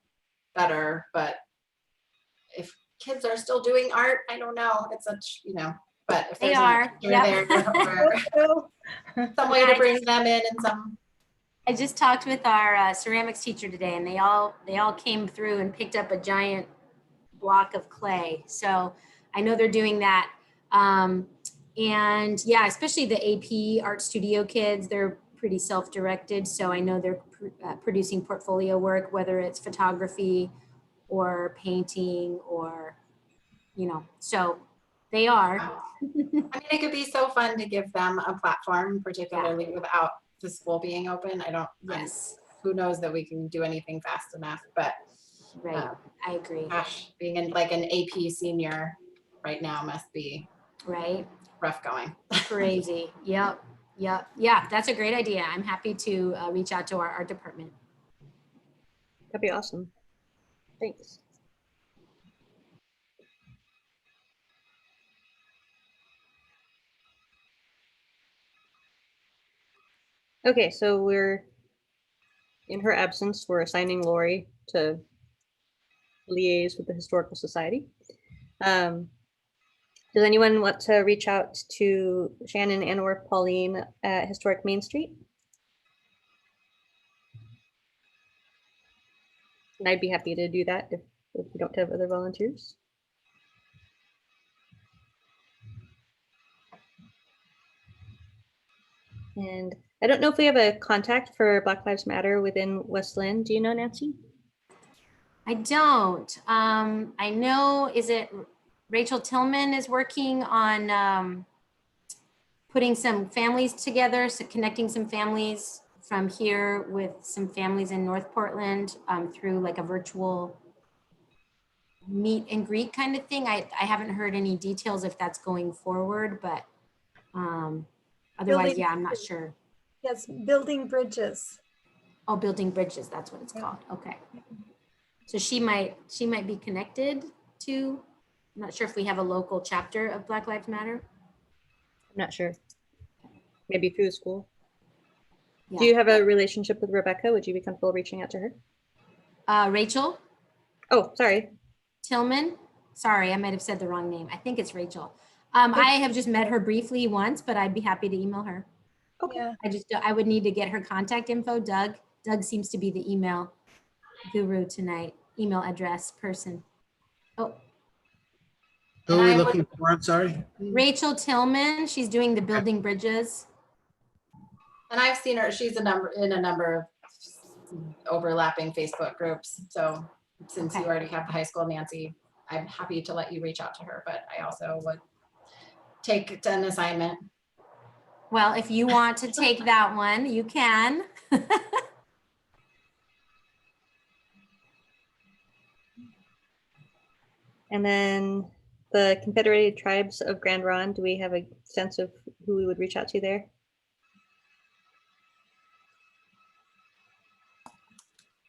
better, but if kids are still doing art, I don't know. It's such, but if They there's are, a yep. some way to bring them in and some. I just talked with our ceramics teacher today, and they all came through and picked up a giant block of clay. So I know they're doing that. And yeah, especially the AP Art Studio kids, they're pretty self-directed. So I know they're producing portfolio work, whether it's photography or painting or, so they are. I mean, it could be so fun to give them a platform, particularly without the school being open. Yes. Who knows that we can do anything fast enough, but right. I agree. Gosh, being in like an AP senior right now must be right. Rough going. Crazy. Yep. Yeah, that's a great idea. I'm happy to reach out to our art department. That'd be awesome. Thanks. Okay, so we're, in her absence, we're assigning Lori to liaise with the Historical Society. Does anyone want to reach out to Shannon and or Pauline at Historic Main Street? And I'd be happy to do that if we don't have other volunteers. And I don't know if we have a contact for Black Lives Matter within West Linn. Do you know, Nancy? I don't. I know, is it Rachel Tillman is working on putting some families together, so connecting some families from here with some families in North Portland through like a virtual meet and greet kind of thing. I haven't heard any details if that's going forward, but otherwise, Building- yeah, I'm not sure. Yes, building bridges. Oh, building bridges, that's what it's called. Okay. So she might be connected to, I'm not sure if we have a local chapter of Black Lives Matter. I'm not sure. Maybe through the school. Yeah. Do you have a relationship with Rebecca? Would you be comfortable reaching out to her? Rachel Oh, sorry. Tillman. Sorry, I might have said the wrong name. I think it's Rachel. I have just met her briefly once, but I'd be happy to email her. Okay. Yeah. I would need to get her contact info. Doug seems to be the email guru tonight, email address person. Oh, Who are we looking for? I'm sorry. Rachel Tillman. She's doing the building bridges. And I've seen her, she's in a number of overlapping Facebook groups. So since you Okay. already have the high school Nancy, I'm happy to let you reach out to her, but I also would take an assignment. Well, if you want to take that one, you can. And then the Confederated Tribes of Grand Ronde, do we have a sense of who we would reach out to there?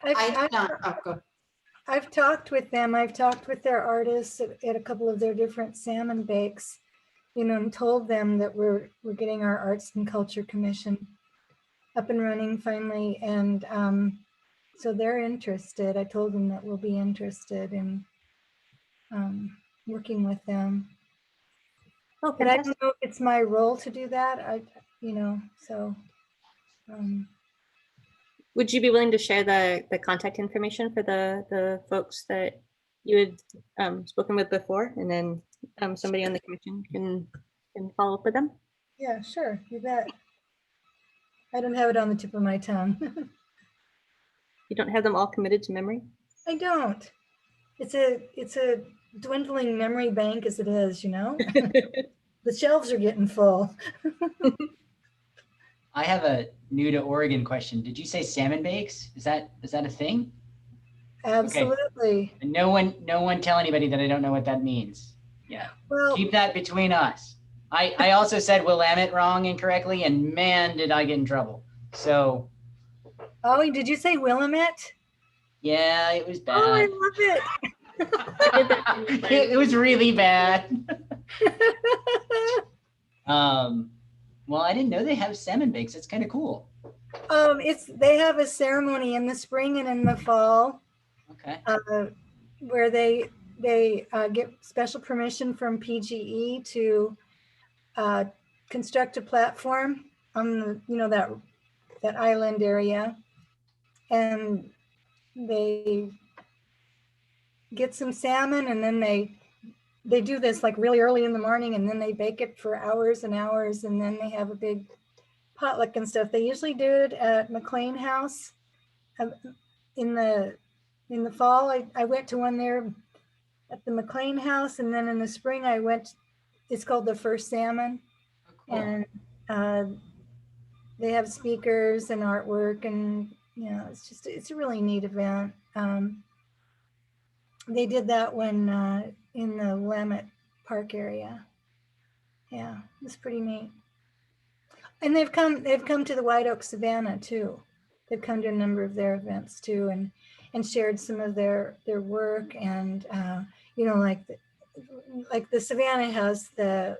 I've talked with them. I've talked with their artists at a couple of their different salmon bakes, you know, and told them that we're getting our Arts and Culture Commission up and running finally. And so they're interested. I told them that we'll be interested in working with them. Oh, But I fantastic. don't know if it's my role to do that. You know, so. Would you be willing to share the contact information for the folks that you had spoken with before, and then somebody on the commission can follow up with them? Yeah, sure, you bet. I don't have it on the tip of my tongue. You don't have them all committed to memory? I don't. It's a dwindling memory bank as it is, you know? The shelves are getting full. I have a new to Oregon question. Did you say salmon bakes? Is that a thing? Absolutely. Okay. And no one tell anybody that I don't know what that means. Yeah. Well, keep that between us. I also said Willamette wrong incorrectly, and man, did I get in trouble. So. Oh, did you say Willamette? Yeah, it was bad. Oh, I love it. It was really bad. Well, I didn't know they have salmon bakes. That's kind of cool. They have a ceremony in the spring and in the fall. Okay. Where they get special permission from PGE to construct a platform on the, you know, that island area, and they get some salmon, and then they do this like really early in the morning, and then they bake it for hours and hours, and then they have a big potluck and stuff. They usually do it at McLean House in the fall. I went to one there at the McLean House, and then in the spring I went. It's called the First Salmon. Oh, cool. And they have speakers and artwork, and you know, it's a really neat event. They did that one in the Willamette Park area. Yeah, it's pretty neat. And they've come to the White Oak Savannah too. They've come to a number of their events too, and shared some of their work. And you know, like the Savannah has they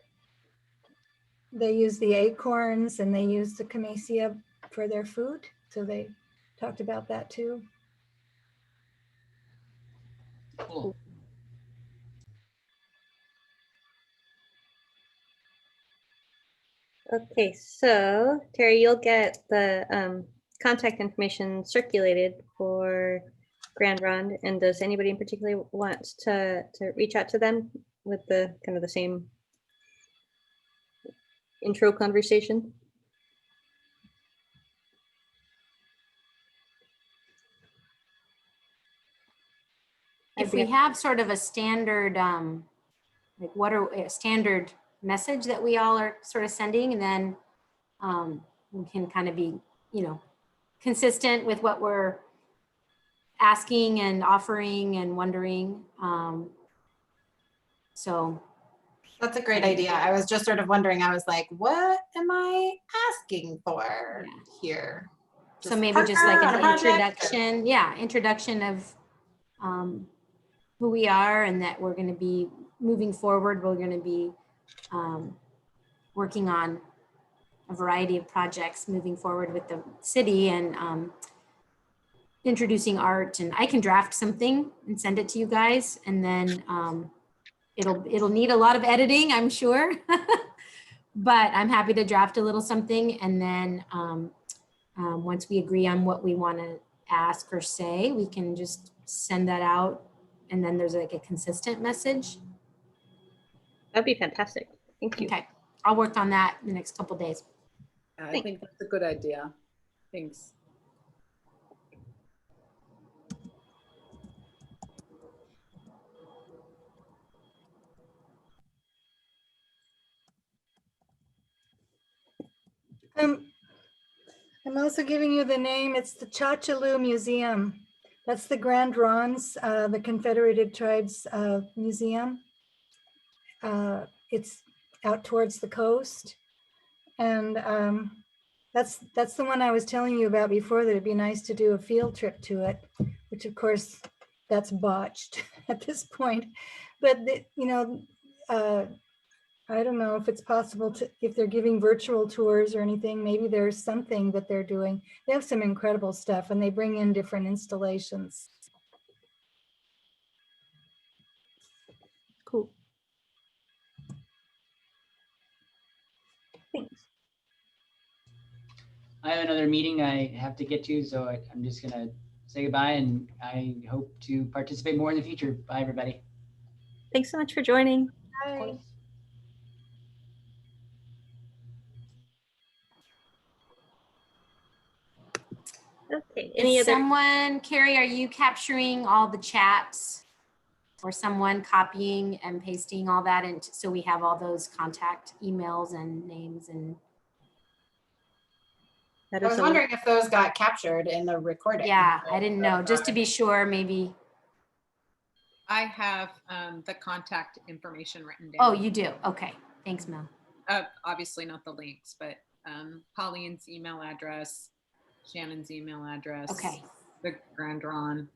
use the acorns, and they use the camellia for their food. So they talked about that too. Cool. Okay, so Terry, you'll get the contact information circulated for Grand Ronde, and does anybody in particular want to reach out to them with the kind of the same intro conversation? if we have sort of a standard, like what are a standard message that we all are sort of sending, and then we can kind of be, you know, consistent with what we're asking and offering and wondering. So That's a great idea. I was just sort of wondering, I was like, what am I asking for here? so maybe just like partner on a an project or- introduction, yeah, introduction of who we are and that we're going to be moving forward. We're going to be working on a variety of projects moving forward with the city and introducing art. And I can draft something and send it to you guys, and then it'll need a lot of editing, I'm sure. But I'm happy to draft a little something, and then once we agree on what we want to ask or say, we can just send that out, and then there's like a consistent message. That'd be fantastic. Thank you. Okay, I'll work on that in the next couple days. I think that's a good idea. Thanks. I'm also giving you the name. It's the Chachaloo Museum. That's the Grand Ronds, the Confederated Tribes Museum. It's out towards the coast. And that's the one I was telling you about before, that it'd be nice to do a field trip to it, which of course that's botched at this point. But, you know, I don't know if it's possible to, if they're giving virtual tours or anything, maybe there's something that they're doing. They have some incredible stuff, and they bring in different installations. Cool. Thanks. I have another meeting I have to get to, so I'm just gonna say goodbye, and I hope to participate more in the future. Bye, everybody. Thanks so much for joining. Bye. Okay, any Is other? someone, Carrie, are you capturing all the chats? Or someone copying and pasting all that into, so we have all those contact emails and names and. That I is was someone- wondering if those got captured in the recording. Yeah, I didn't know, just to be sure, maybe. I have the contact information written down. Oh, you do? Okay, thanks, Mel. Obviously not the links, but Pauline's email address, Shannon's email address. Okay, The Grand Ron.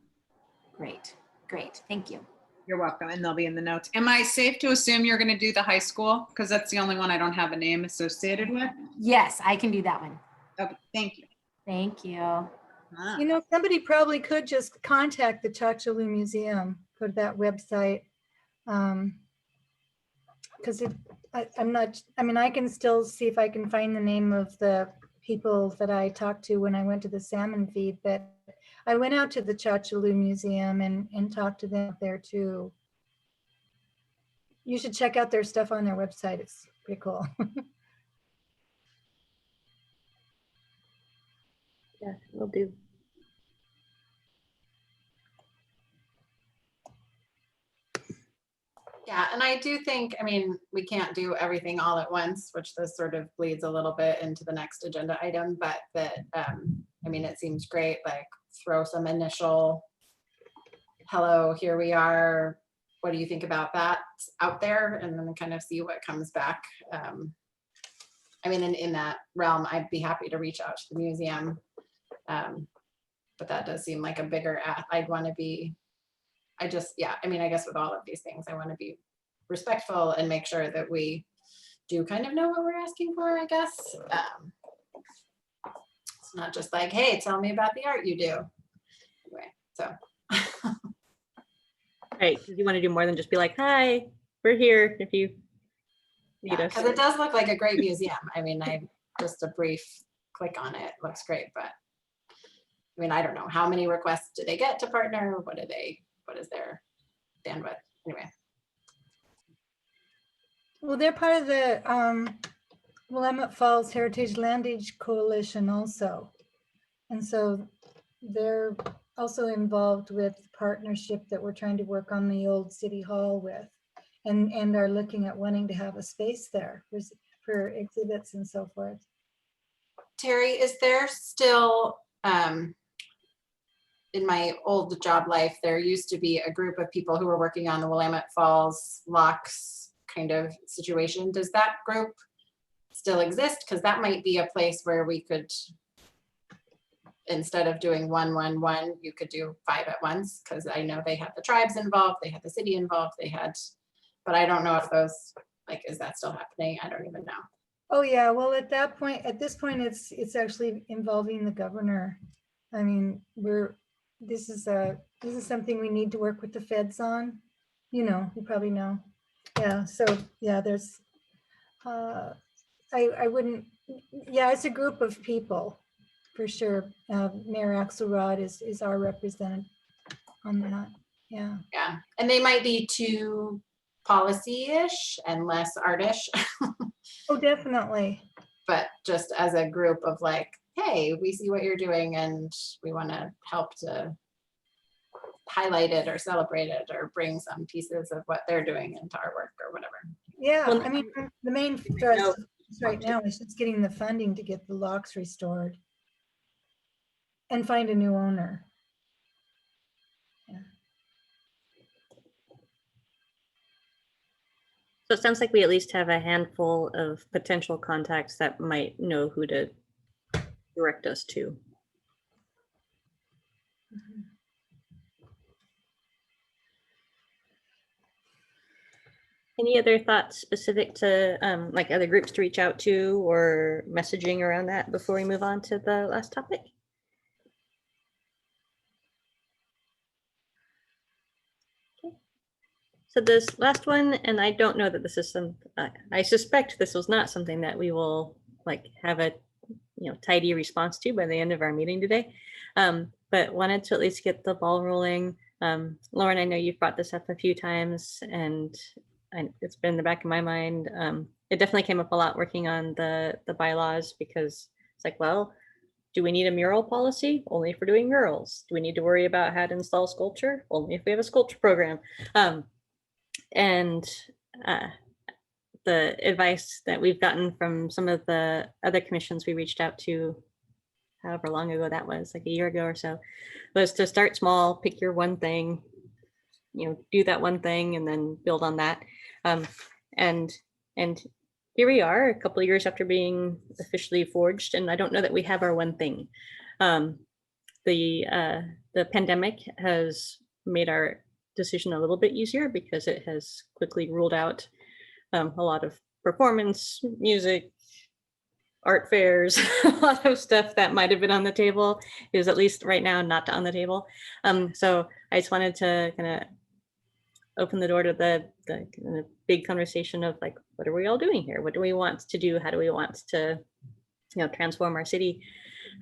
great, great, thank you. You're welcome, and they'll be in the notes. Am I safe to assume you're going to do the high school? Because that's the only one I don't have a name associated with. Yes, I can do that one. Okay, thank you. Thank you. Ah. You know, somebody probably could just contact the Chachaloo Museum, go to that website. Because I'm not, I mean, I can still see if I can find the name of the people that I talked to when I went to the salmon feed, but I went out to the Chachaloo Museum and talked to them there too. You should check out their stuff on their website. It's pretty cool. Yeah, will do. Yeah, and I do think, I mean, we can't do everything all at once, which this sort of bleeds a little bit into the next agenda item, but that, I mean, it seems great, like throw some initial, hello, here we are, what do you think about that out there? And then kind of see what comes back. I mean, in that realm, I'd be happy to reach out to the museum. But that does seem like a bigger, I'd want to be, yeah, I mean, I guess with all of these things, I want to be respectful and make sure that we do kind of know what we're asking for, I guess. It's not just like, hey, tell me about the art you do. Anyway, so. Right, because you want to do more than just be like, hi, we're here if you need us. Because it does look like a great museum. I mean, just a brief click on it, looks great, but I mean, I don't know, how many requests do they get to partner? What is their bandwidth? Anyway. Well, they're part of the Willamette Falls Heritage Land Age Coalition also. And so they're also involved with partnership that we're trying to work on the old city hall with, and are looking at wanting to have a space there for exhibits and so forth. Terry, is there still, in my old job life, there used to be a group of people who were working on the Willamette Falls locks kind of situation. Does that group still exist? Because that might be a place where we could, instead of doing 1-1-1, you could do 5 at once, because I know they had the tribes involved, they had the city involved, they had, but I don't know if those, like, is that still happening? I don't even know. Oh yeah, well at this point, it's actually involving the governor. I mean, this is something we need to work with the feds on. You know, you probably know. Yeah, so yeah, there's, I wouldn't, yeah, it's a group of people for sure. Mayor Axelrod is our representative on that. Yeah. Yeah, and they might be too policy-ish and less artish, Oh, definitely. but just as a group of like, hey, we see what you're doing and we want to help to highlight it or celebrate it or bring some pieces of what they're doing into our work or whatever. Yeah, Well, I mean, the main thrust right now is just getting the funding to get the locks restored and find a new owner. So it sounds like we at least have a handful of potential contacts that might know who to direct us to. Any other thoughts specific to like other groups to reach out to or messaging around that before we move on to the last topic? Okay. So this last one, and I don't know that this is some, I suspect this was not something that we will like have a tidy response to by the end of our meeting today, but wanted to at least get the ball rolling. Lauren, I know you've brought this up a few times and it's been in the back of my mind. It definitely came up a lot working on the bylaws, because it's like, well, do we need a mural policy? Only if we're doing murals. Do we need to worry about how to install sculpture? Only if we have a sculpture program. And the advice that we've gotten from some of the other commissions we reached out to, however long ago that was, like a year ago or so, was to start small, pick your one thing, do that one thing and then build on that. And here we are a couple of years after being officially forged, and I don't know that we have our one thing. The pandemic has made our decision a little bit easier because it has quickly ruled out a lot of performance, music, art fairs, a lot of stuff that might have been on the table is at least right now not on the table. So I just wanted to kind of open the door to the kind of big conversation of like, what are we all doing here? What do we want to do? How do we want to, transform our city?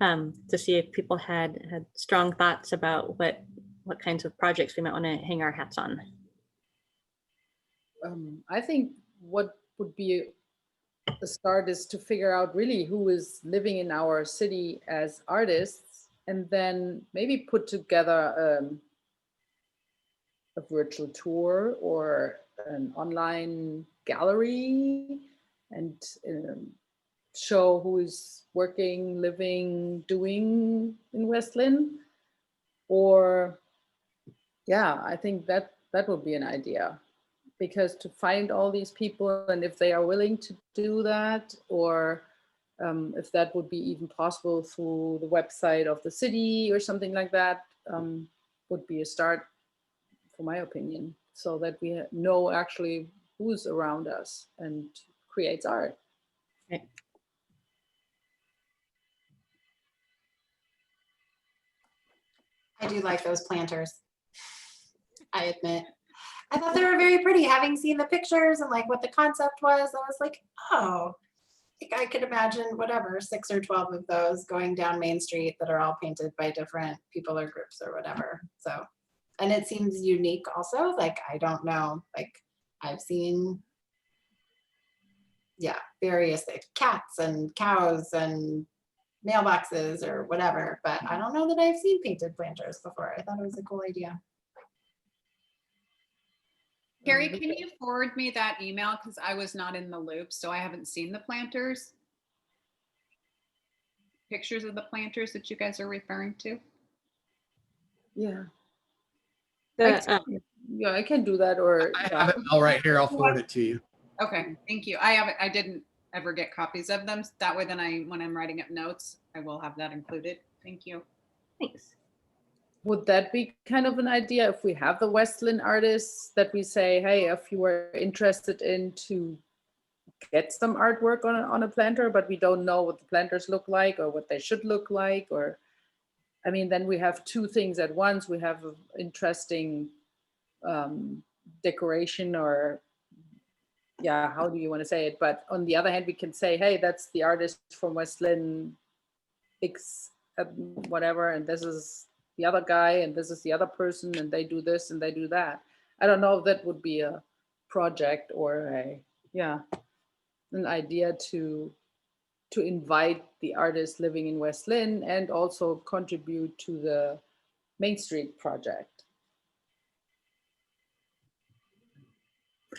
To see if people had strong thoughts about what kinds of projects we might want to hang our hats on. I think what would be a start is to figure out really who is living in our city as artists, and then maybe put together a virtual tour or an online gallery and show who is working, living, doing in West Linn. Or yeah, I think that would be an idea, because to find all these people and if they are willing to do that, or if that would be even possible through the website of the city or something like that, would be a start, for my opinion, so that we know actually who's around us and creates art. Okay. I do like those planters, I admit. I thought they were very pretty, having seen the pictures and like what the concept was. I was like, oh, I could imagine whatever, 6 or 12 of those going down Main Street that are all painted by different people or groups or whatever. So, and it seems unique also. Like, I don't know, like I've seen, yeah, various like cats and cows and mailboxes or whatever, but I don't know that I've seen painted planters before. I thought it was a cool idea. Carrie, can you forward me that email? Because I was not in the loop, so I haven't seen the planters. Pictures of the planters that you guys are referring to. Yeah. The, Yeah, I can do that, or I have it all right here. I'll forward it to you. Okay, thank you. I didn't ever get copies of them. That way, then when I'm writing up notes, I will have that included. Thank you. thanks. would that be kind of an idea if we have the West Linn artists that we say, hey, if you were interested in to get some artwork on a planter, but we don't know what the planters look like or what they should look like, or I mean, then we have two things at once. We have an interesting decoration, or yeah, how do you want to say it? But on the other hand, we can say, hey, that's the artist from West Linn X whatever, and this is the other guy, and this is the other person, and they do this and they do that. I don't know if that would be a project or an idea to invite the artists living in West Linn and also contribute to the Main Street project.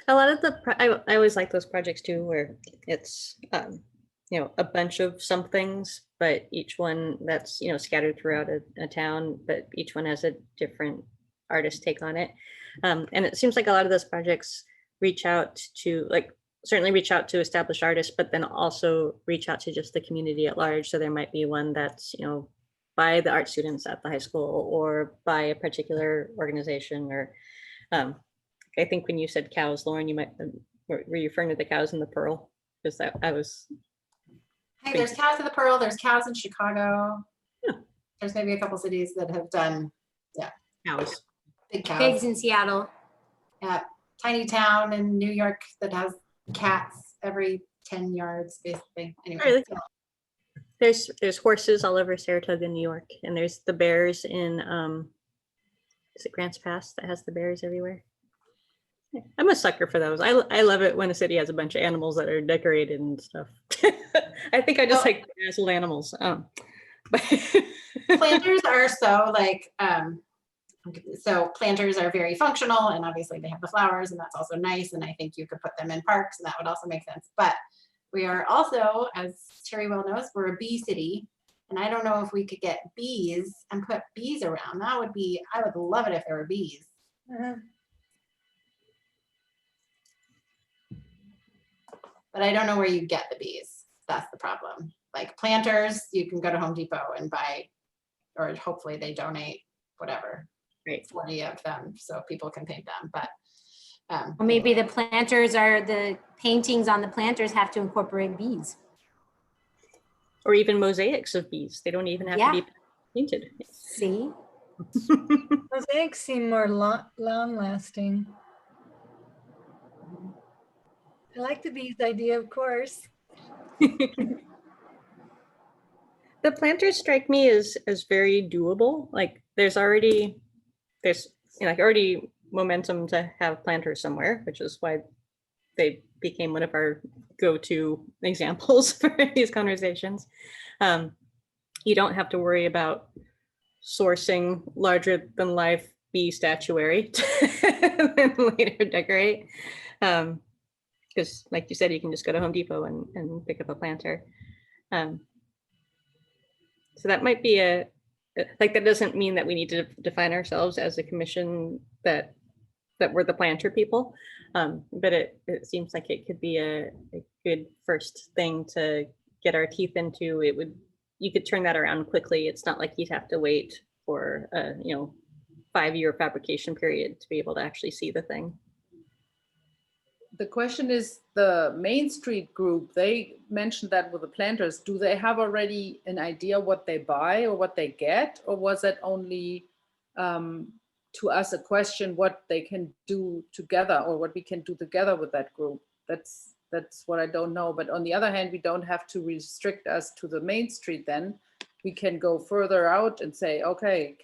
A lot of I always like those projects too, where it's a bunch of some things, but each one that's scattered throughout a town, but each one has a different artist take on it. And it seems like a lot of those projects reach out to certainly reach out to established artists, but then also reach out to just the community at large. So there might be one that's by the art students at the high school or by a particular organization, or I think when you said cows, Lauren, you might were you referring to the cows in the Pearl? Because I was. Hey, there's cows in the Pearl. There's cows in Chicago. Yeah. There's maybe a couple cities that have done Cows. big cows. Pigs in Seattle. Yeah, tiny town in New York that has cats every 10 yards, basically. Anyway, Really? There's horses all over Saratoga, New York, and there's the bears in is it Grants Pass that has the bears everywhere? I'm a sucker for those. I love it when a city has a bunch of animals that are decorated and stuff. I think I just like dazzled animals. planters are so so planters are very functional, and obviously they have the flowers, and that's also nice, and I think you could put them in parks, and that would also make sense. But we are also, as Terry well knows, we're a bee city, and I don't know if we could get bees and put bees around. That would be, I would love it if there were bees. But I don't know where you get the bees. That's the problem. Like planters, you can go to Home Depot and buy, or hopefully they donate whatever, 40 of them so people can paint them. But Or maybe the planters are the paintings on the planters have to incorporate bees. Or even mosaics of bees. They don't even have to be painted. See? Mosaics seem more long-lasting. I like the bees idea, of course. The planters strike me as very doable. Like there's already momentum to have planters somewhere, which is why they became one of our go-to examples for these conversations. You don't have to worry about sourcing larger than life bee statuary to then later decorate. Because like you said, you can just go to Home Depot and pick up a planter. So that might be that doesn't mean that we need to define ourselves as a commission that we're the planter people. But it seems like it could be a good first thing to get our teeth into. You could turn that around quickly. It's not like you'd have to wait for a 5-year fabrication period to be able to actually see the thing. The question is, the Main Street group, they mentioned that with the planters, do they have already an idea what they buy or what they get? Or was it only to us a question what they can do together or what we can do together with that group? That's what I don't know. But on the other hand, we don't have to restrict us to the Main Street then. We can go further out and say, okay,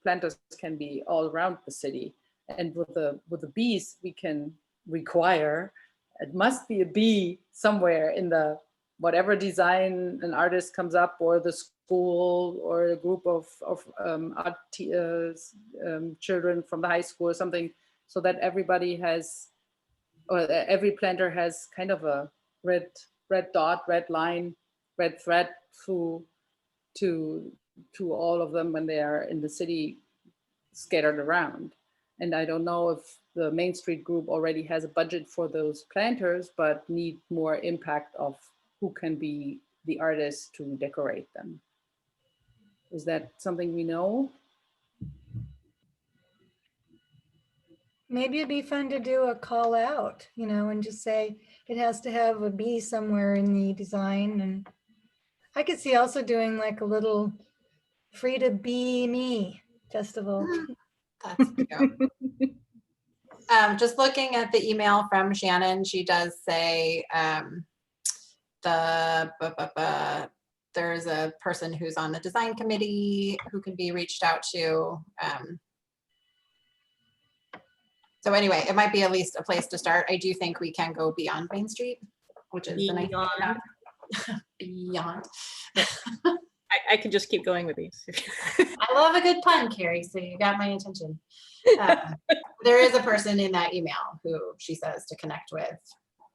planters can be all around the city. And with the bees, we can require it must be a bee somewhere in the whatever design an artist comes up, or the school, or a group of children from the high school or something, so that everybody has, or every planter has kind of a red dot, red line, red thread through to all of them when they are in the city scattered around. And I don't know if the Main Street group already has a budget for those planters, but need more impact of who can be the artist to decorate them. Is that something we know? Maybe it'd be fun to do a call out, you know, and just say it has to have a bee somewhere in the design. And I could see also doing like a little free to be me festival. That's cute. Just looking at the email from Shannon, she does say there's a person who's on the design committee who can be reached out to. So anyway, it might be at least a place to start. I do think we can go beyond Main Street, which is the nice thing about beyond. I could just keep going with these. I love a good pun, Carrie, so you got my attention. There is a person in that email who she says to connect with.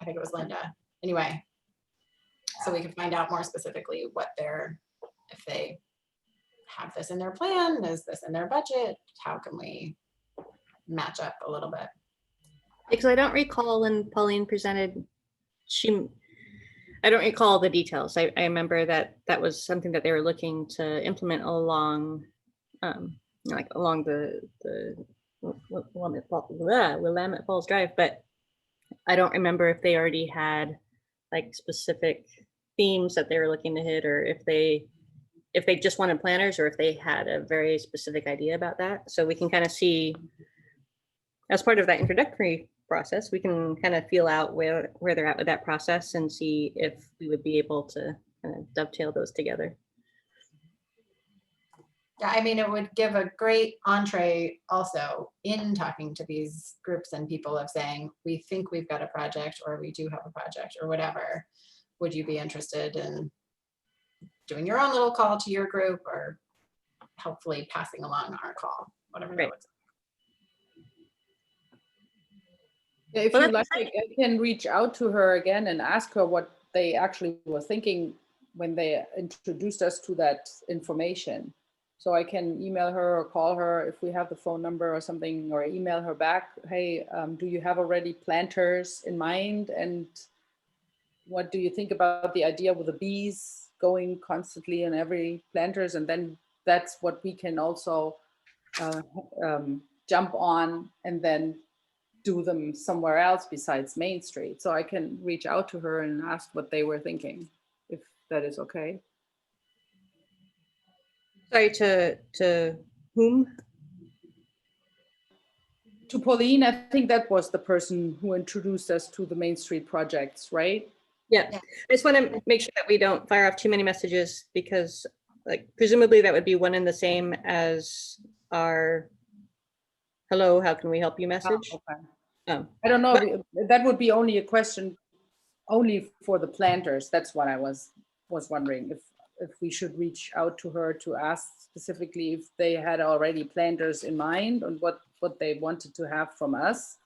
I think it was Linda. Anyway, so we can find out more specifically what if they have this in their plan, is this in their budget? How can we match up a little bit? Because I don't recall when Pauline presented, I don't recall the details. I remember that was something that they were looking to implement along, along the Willamette Falls Drive, but I don't remember if they already had like specific themes that they were looking to hit, or if they just wanted planners, or if they had a very specific idea about that. So we can kind of see, as part of that introductory process, we can kind of feel out where they're at with that process and see if we would be able to kind of dovetail those together. Yeah, I mean, it would give a great entree also in talking to these groups and people of saying, we think we've got a project, or we do have a project, or whatever. Would you be interested in doing your own little call to your group, or hopefully passing along our call, whatever that looks like. Yeah, if you like, I can reach out to her again and ask her what they actually were thinking when they introduced us to that information. So I can email her or call her if we have the phone number or something, or email her back. Hey, do you have already planters in mind? And what do you think about the idea with the bees going constantly in every planters? And then that's what we can also jump on and then do them somewhere else besides Main Street. So I can reach out to her and ask what they were thinking, if that is okay. Sorry, to whom? To Pauline. I think that was the person who introduced us to the Main Street projects, right? Yeah. I just want to make sure that we don't fire off too many messages, because like presumably that would be one and the same as our hello, how can we help you message. Oh, okay. I don't know, but that would be only a question only for the planters. That's what I was wondering, if we should reach out to her to ask specifically if they had already planters in mind and what they wanted to have from us,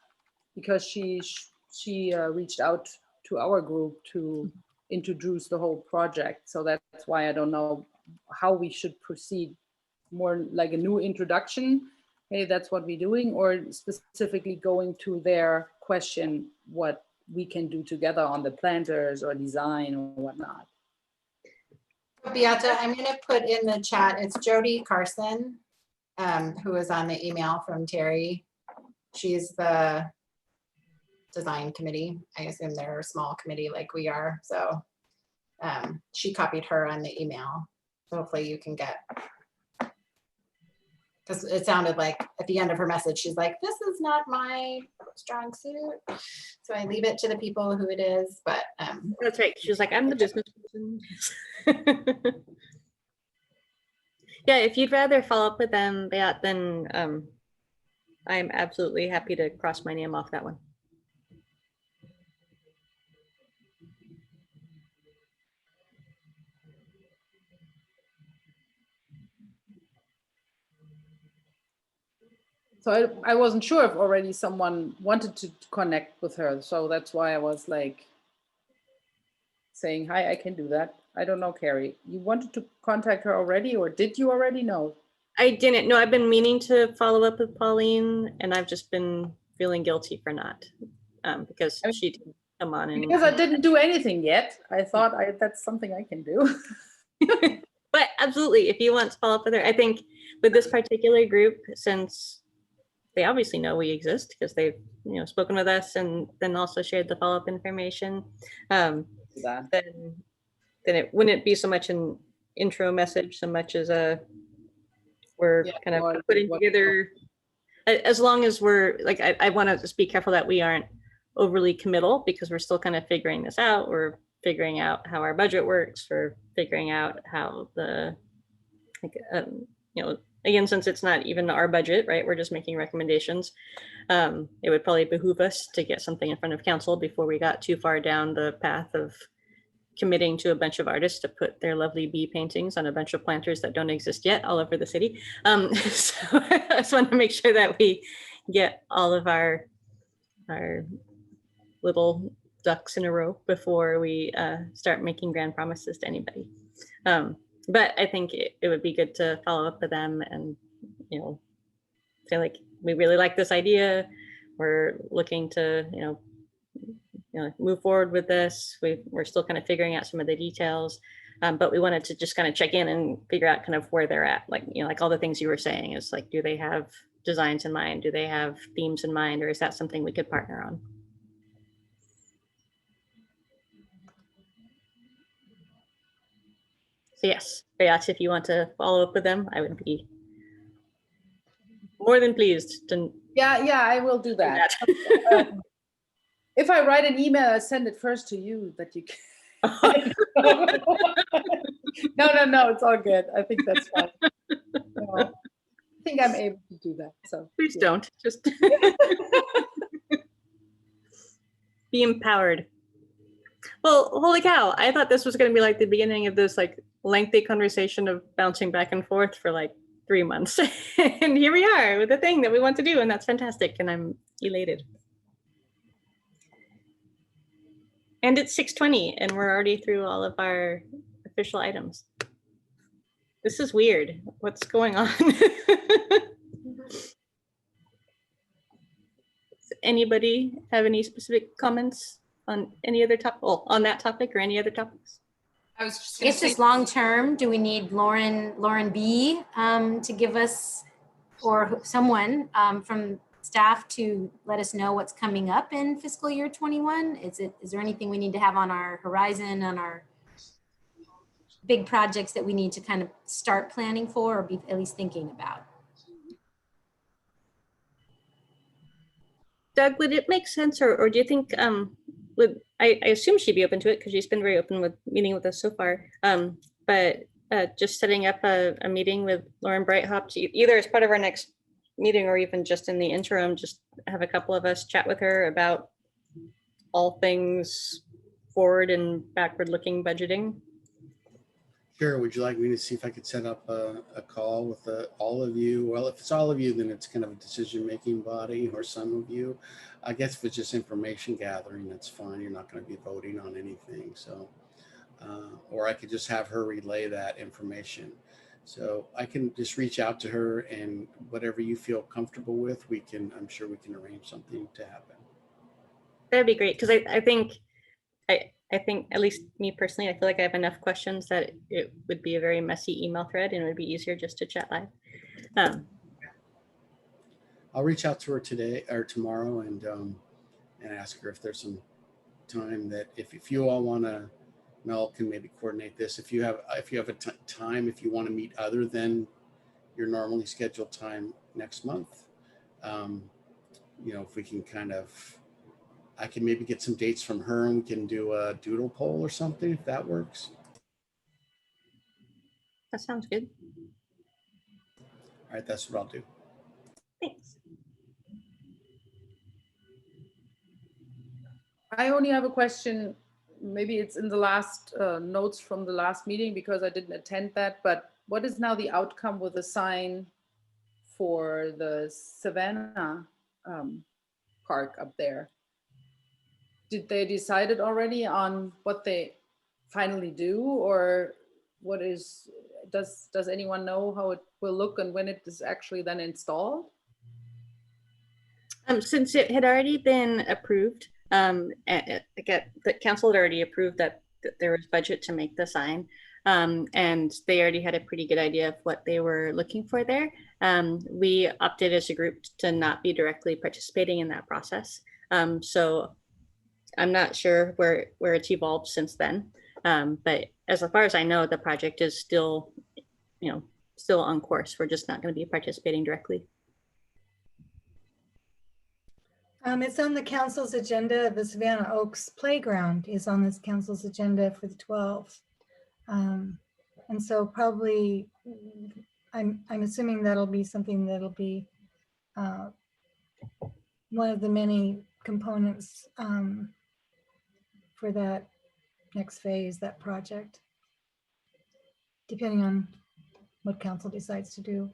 because she reached out to our group to introduce the whole project. So that's why I don't know how we should proceed, more like a new introduction. Hey, that's what we're doing, or specifically going to their question, what we can do together on the planters or design or whatnot. Beata, I'm going to put in the chat, it's Jody Carson, who is on the email from Terry. She's the design committee. I assume they're a small committee like we are. So she copied her on the email. So hopefully you can get, because it sounded like at the end of her message, she's like, this is not my strong suit. So I leave it to the people who it is, but. That's right. She was like, I'm the business person. Yeah, if you'd rather follow up with them, then I'm absolutely happy to cross my name off that one. So I wasn't sure if already someone wanted to connect with her. So that's why I was like saying, hi, I can do that. I don't know, Carrie, you wanted to contact her already, or did you already know? I didn't know. I've been meaning to follow up with Pauline, and I've just been feeling guilty for not, because I mean, she did come on and. Because I didn't do anything yet. I thought that's something I can do. But absolutely, if you want to follow up with her, I think with this particular group, since they obviously know we exist because they've spoken with us and then also shared the follow-up information, then it wouldn't be so much an intro message so much as we're kind of putting together, as long as we're like, I want to just be careful that we aren't overly committal because we're still kind of figuring this out. We're figuring out how our budget works. We're figuring out how the, again, since it's not even our budget, right? We're just making recommendations. It would probably behoove us to get something in front of council before we got too far down the path of committing to a bunch of artists to put their lovely bee paintings on a bunch of planters that don't exist yet all over the city. So I just want to make sure that we get all of our little ducks in a row before we start making grand promises to anybody. But I think it would be good to follow up with them and, say like, we really like this idea. We're looking to, move forward with this. We're still kind of figuring out some of the details, but we wanted to just kind of check in and figure out kind of where they're at. Like, like all the things you were saying is like, do they have designs in mind? Do they have themes in mind? Or is that something we could partner on? So yes, Beat, if you want to follow up with them, I would be more than pleased to. Yeah, I will do that. If I write an email, I send it first to you that you can. No, it's all good. I think that's fine. No, I think I'm able to do that. So please don't. Just be empowered. Well, holy cow. I thought this was going to be like the beginning of this like lengthy conversation of bouncing back and forth for like 3 months. And here we are with the thing that we want to do. And that's fantastic. And I'm elated. And it's 6:20 and we're already through all of our official items. This is weird. What's going on? Does anybody have any specific comments on any other topic, on that topic or any other topics? I was just It's just long term. Do we need Lauren B to give us, or someone from staff to let us know what's coming up in fiscal year 21? Is there anything we need to have on our horizon, on our big projects that we need to kind of start planning for or be at least thinking about? Doug, would it make sense, or do you think, I assume she'd be open to it because she's been very open with meeting with us so far, but just setting up a meeting with Lauren Breithaupt, either as part of our next meeting or even just in the interim, just have a couple of us chat with her about all things forward and backward looking budgeting. Sure. Would you like me to see if I could set up a call with all of you? Well, if it's all of you, then it's kind of a decision-making body, or some of you. I guess if it's just information gathering, that's fine. You're not going to be voting on anything. So, or I could just have her relay that information. So I can just reach out to her, and whatever you feel comfortable with, I'm sure we can arrange something to happen. That'd be great, because I think at least me personally, I feel like I have enough questions that it would be a very messy email thread and it would be easier just to chat live. I'll reach out to her today or tomorrow and ask her if there's some time that if you all want to, Mel can maybe coordinate this. If you have a time, if you want to meet other than your normally scheduled time next month, if we can I can maybe get some dates from her and we can do a doodle poll or something, if that works. That sounds good. All right, that's what I'll do. Thanks. I only have a question. Maybe it's in the last notes from the last meeting because I didn't attend that, but what is now the outcome with the sign for the Savannah park up there. Did they decided already on what they finally do, or what is, does anyone know how it will look and when it is actually then installed? Since it had already been approved, again, the council had already approved that there was budget to make the sign. And they already had a pretty good idea of what they were looking for there. We opted as a group to not be directly participating in that process. So I'm not sure where it's evolved since then. But as far as I know, the project is still, still on course. We're just not going to be participating directly. It's on the council's agenda. The Savannah Oaks Playground is on this council's agenda for the 12th. And so probably, I'm assuming that'll be something that'll be one of the many components for that next phase, that project, depending on what council decides to do.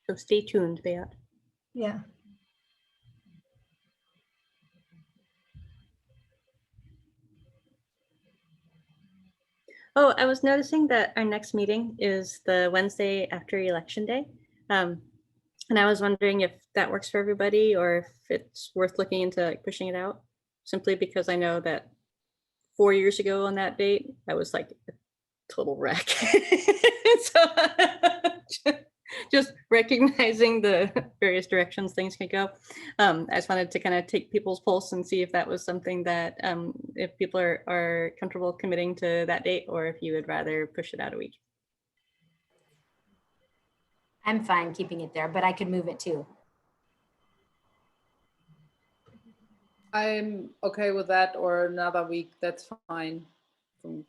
So stay tuned, Beat. Yeah. Oh, I was noticing that our next meeting is the Wednesday after Election Day. And I was wondering if that works for everybody or if it's worth looking into like pushing it out, simply because I know that 4 years ago on that date, I was like a total wreck. So just recognizing the various directions things can go. I just wanted to kind of take people's pulse and see if that was something that if people are comfortable committing to that date, or if you would rather push it out a week. I'm fine keeping it there, but I could move it too. I'm okay with that, or another week, that's fine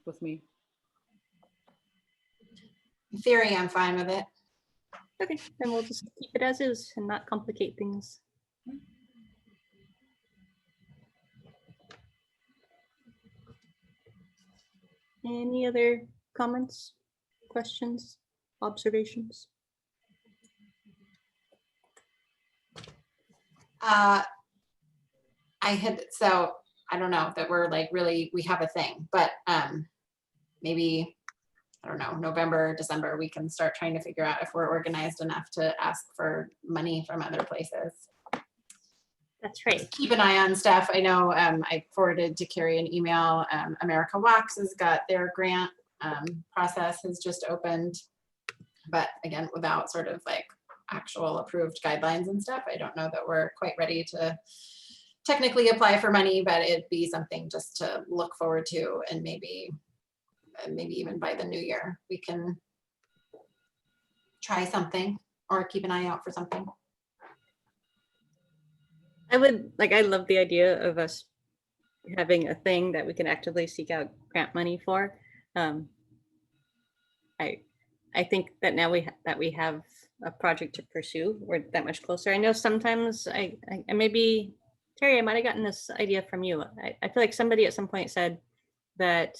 with me. In theory, I'm fine with it. Okay, then we'll just keep it as is and not complicate things. Any other comments, questions, observations? So I don't know that we're like really, we have a thing, but maybe, I don't know, November, December, we can start trying to figure out if we're organized enough to ask for money from other places. That's right. Keep an eye on stuff. I know I forwarded to Carrie an email. America Walks has got their grant process has just opened, but again, without sort of like actual approved guidelines and stuff, I don't know that we're quite ready to technically apply for money, but it'd be something just to look forward to, and maybe even by the new year, we can try something or keep an eye out for something. I love the idea of us having a thing that we can actively seek out grant money for. I think that now we have a project to pursue, we're that much closer. I know sometimes I maybe, Terry, I might have gotten this idea from you. I feel like somebody at some point said that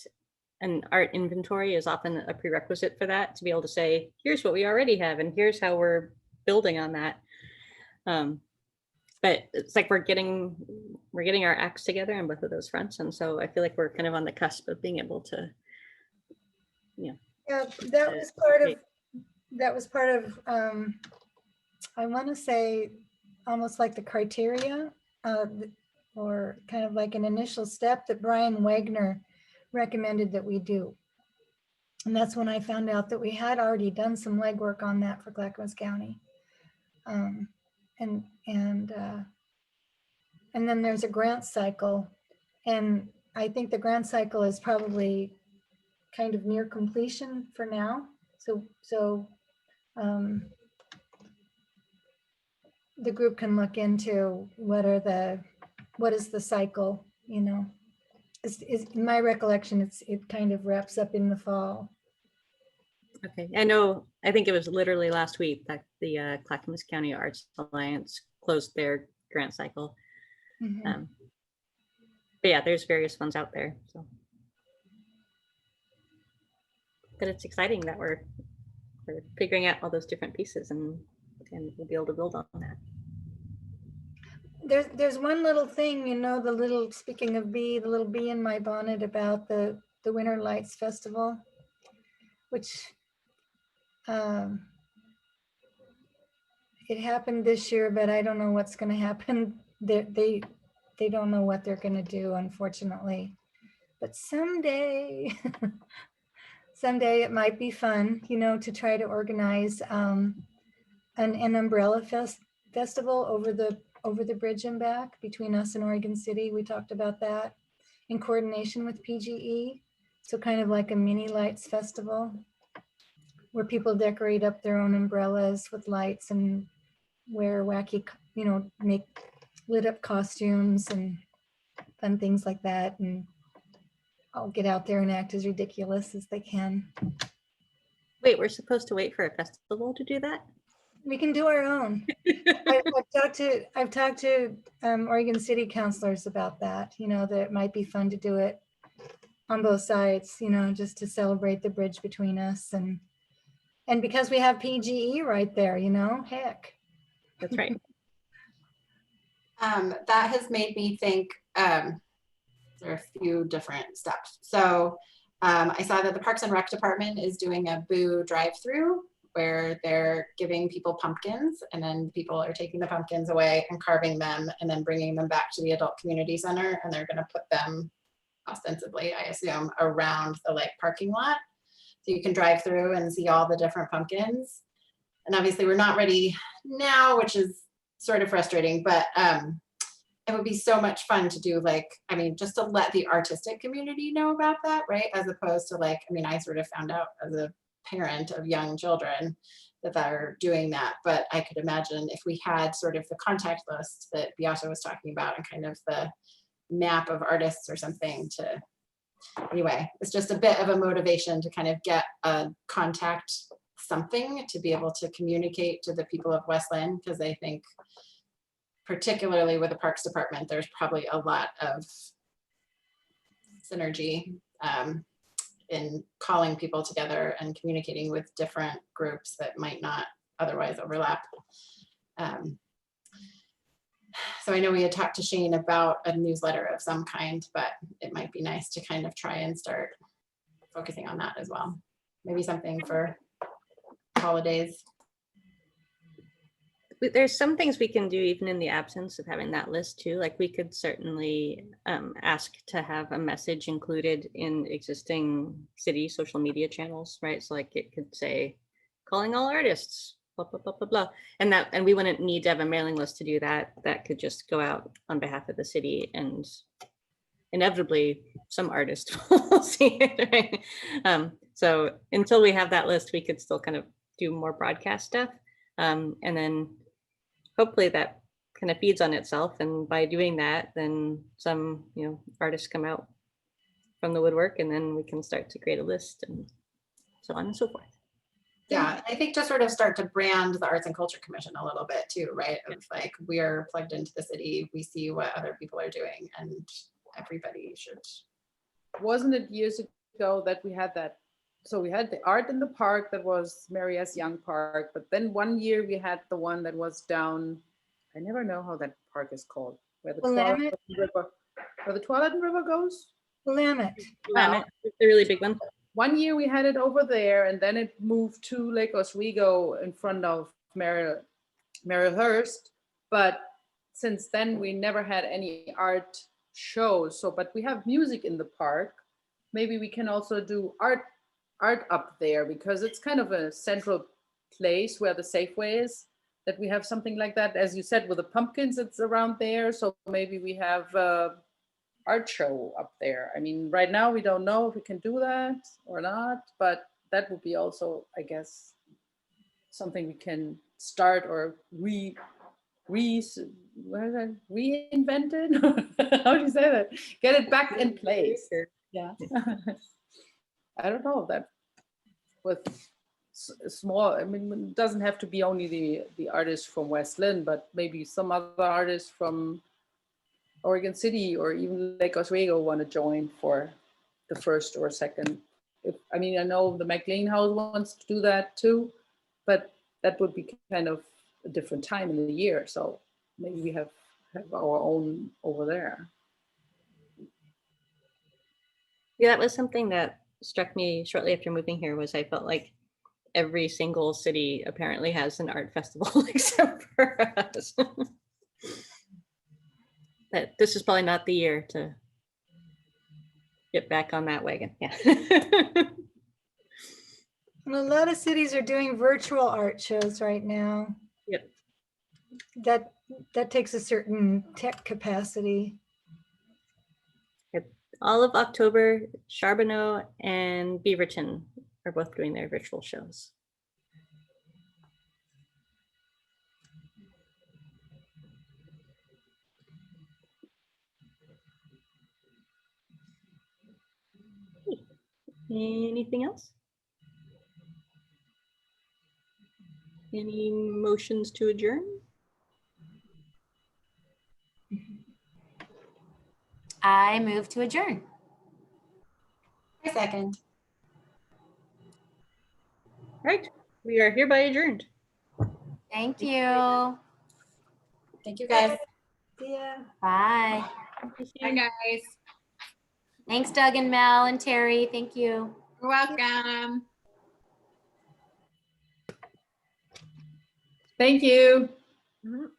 an art inventory is often a prerequisite for that, to be able to say, here's what we already have and here's how we're building on that. But it's like we're getting our acts together on both of those fronts, and so I feel like we're kind of on the cusp of being able to, Yeah, that was part of I want to say almost like the criteria or kind of like an initial step that Brian Wagner recommended that we do. And that's when I found out that we had already done some legwork on that for Clackamas County. And then there's a grant cycle. And I think the grant cycle is probably kind of near completion for now. So the group can look into what is the cycle, is in my recollection, it kind of wraps up in the fall. Okay, I think it was literally last week that the Clackamas County Arts Alliance closed their grant cycle. Mm-hmm. But yeah, there's various ones out there. So But it's exciting that we're figuring out all those different pieces, and we'll be able to build on that. There's one little thing, you know, the little, speaking of bee, the little bee in my bonnet about the Winter Lights Festival, which it happened this year, but I don't know what's going to happen. They don't know what they're going to do, unfortunately. But someday, someday it might be fun, you know, to try to organize an umbrella festival over the bridge and back between us and Oregon City. We talked about that in coordination with PGE. So kind of like a mini lights festival where people decorate up their own umbrellas with lights and wear wacky, you know, make lit up costumes and fun things like that. And I'll get out there and act as ridiculous as they can. Wait, we're supposed to wait for a festival to do that? We can do our own. I've talked to Oregon City councilors about that, you know, that it might be fun to do it on both sides, you know, just to celebrate the bridge between us. And because we have PGE right there, you know, heck. That's right. That has made me think there are a few different steps. So I saw that the Parks and Rec Department is doing a Boo drive-through where they're giving people pumpkins, and then people are taking the pumpkins away and carving them and then bringing them back to the adult community center, and they're going to put them ostensibly, I assume, around the like parking lot. So you can drive through and see all the different pumpkins. And obviously we're not ready now, which is sort of frustrating, but it would be so much fun to do, like, I mean, just to let the artistic community know about that, right? As opposed to like, I mean, I sort of found out as a parent of young children that they're doing that, but I could imagine if we had sort of the contact list that Beata was talking about and kind of the map of artists or something to, anyway, it's just a bit of a motivation to kind of get a contact something to be able to communicate to the people of West Linn, because I think particularly with the Parks Department, there's probably a lot of synergy in calling people together and communicating with different groups that might not otherwise overlap. So I know we had talked to Shane about a newsletter of some kind, but it might be nice to kind of try and start focusing on that as well. Maybe something for holidays. There's some things we can do even in the absence of having that list too. Like we could certainly ask to have a message included in existing city social media channels, right? So like it could say, calling all artists, blah, blah, blah, blah, blah. And we wouldn't need to have a mailing list to do that. That could just go out on behalf of the city, and inevitably some artist will see it, right? So until we have that list, we could still kind of do more broadcast stuff. And then hopefully that kind of feeds on itself. And by doing that, then some, you know, artists come out from the woodwork, and then we can start to create a list and so on and so forth. Yeah, I think to sort of start to brand the Arts and Culture Commission a little bit too, right? Of like, we're plugged into the city, we see what other people are doing, and everybody should. Wasn't it years ago that we had that? So we had the art in the park that was Mary S. Young Park, but then one year we had the one that was down, I never know how that park is called, where the Tualatin River goes? Willamette. The really big one. One year we had it over there, and then it moved to Lake Oswego in front of Maryhurst. But since then we never had any art shows. So, but we have music in the park. Maybe we can also do art up there, because it's kind of a central place where the Safeway is, that we have something like that. As you said, with the pumpkins, it's around there. So maybe we have art show up there. I mean, right now we don't know if we can do that or not, but that would be also, I guess, something we can start or reinvent it. How do you say that? Get it back in place. Yeah. I don't know that with small, I mean, it doesn't have to be only the artists from West Linn, but maybe some other artists from Oregon City or even Lake Oswego want to join for the first or second If, I mean, I know the McLean House wants to do that too, but that would be kind of a different time in the year. So maybe we have our own over there. Yeah, that was something that struck me shortly after moving here was I felt like every single city apparently has an art festival except for us. But this is probably not the year to get back on that wagon. Yeah. And a lot of cities are doing virtual art shows right now. Yep. That takes a certain tech capacity. All of October, Charbonneau and Beaverton are both doing their virtual shows. Anything else? Any motions to adjourn? I move to adjourn. I second. All right, we are hereby adjourned. Thank you. Thank you, guys. Yeah. Bye. Bye, guys. Thanks, Doug and Mel and Terry. Thank you. You're welcome. Thank you. Mhm.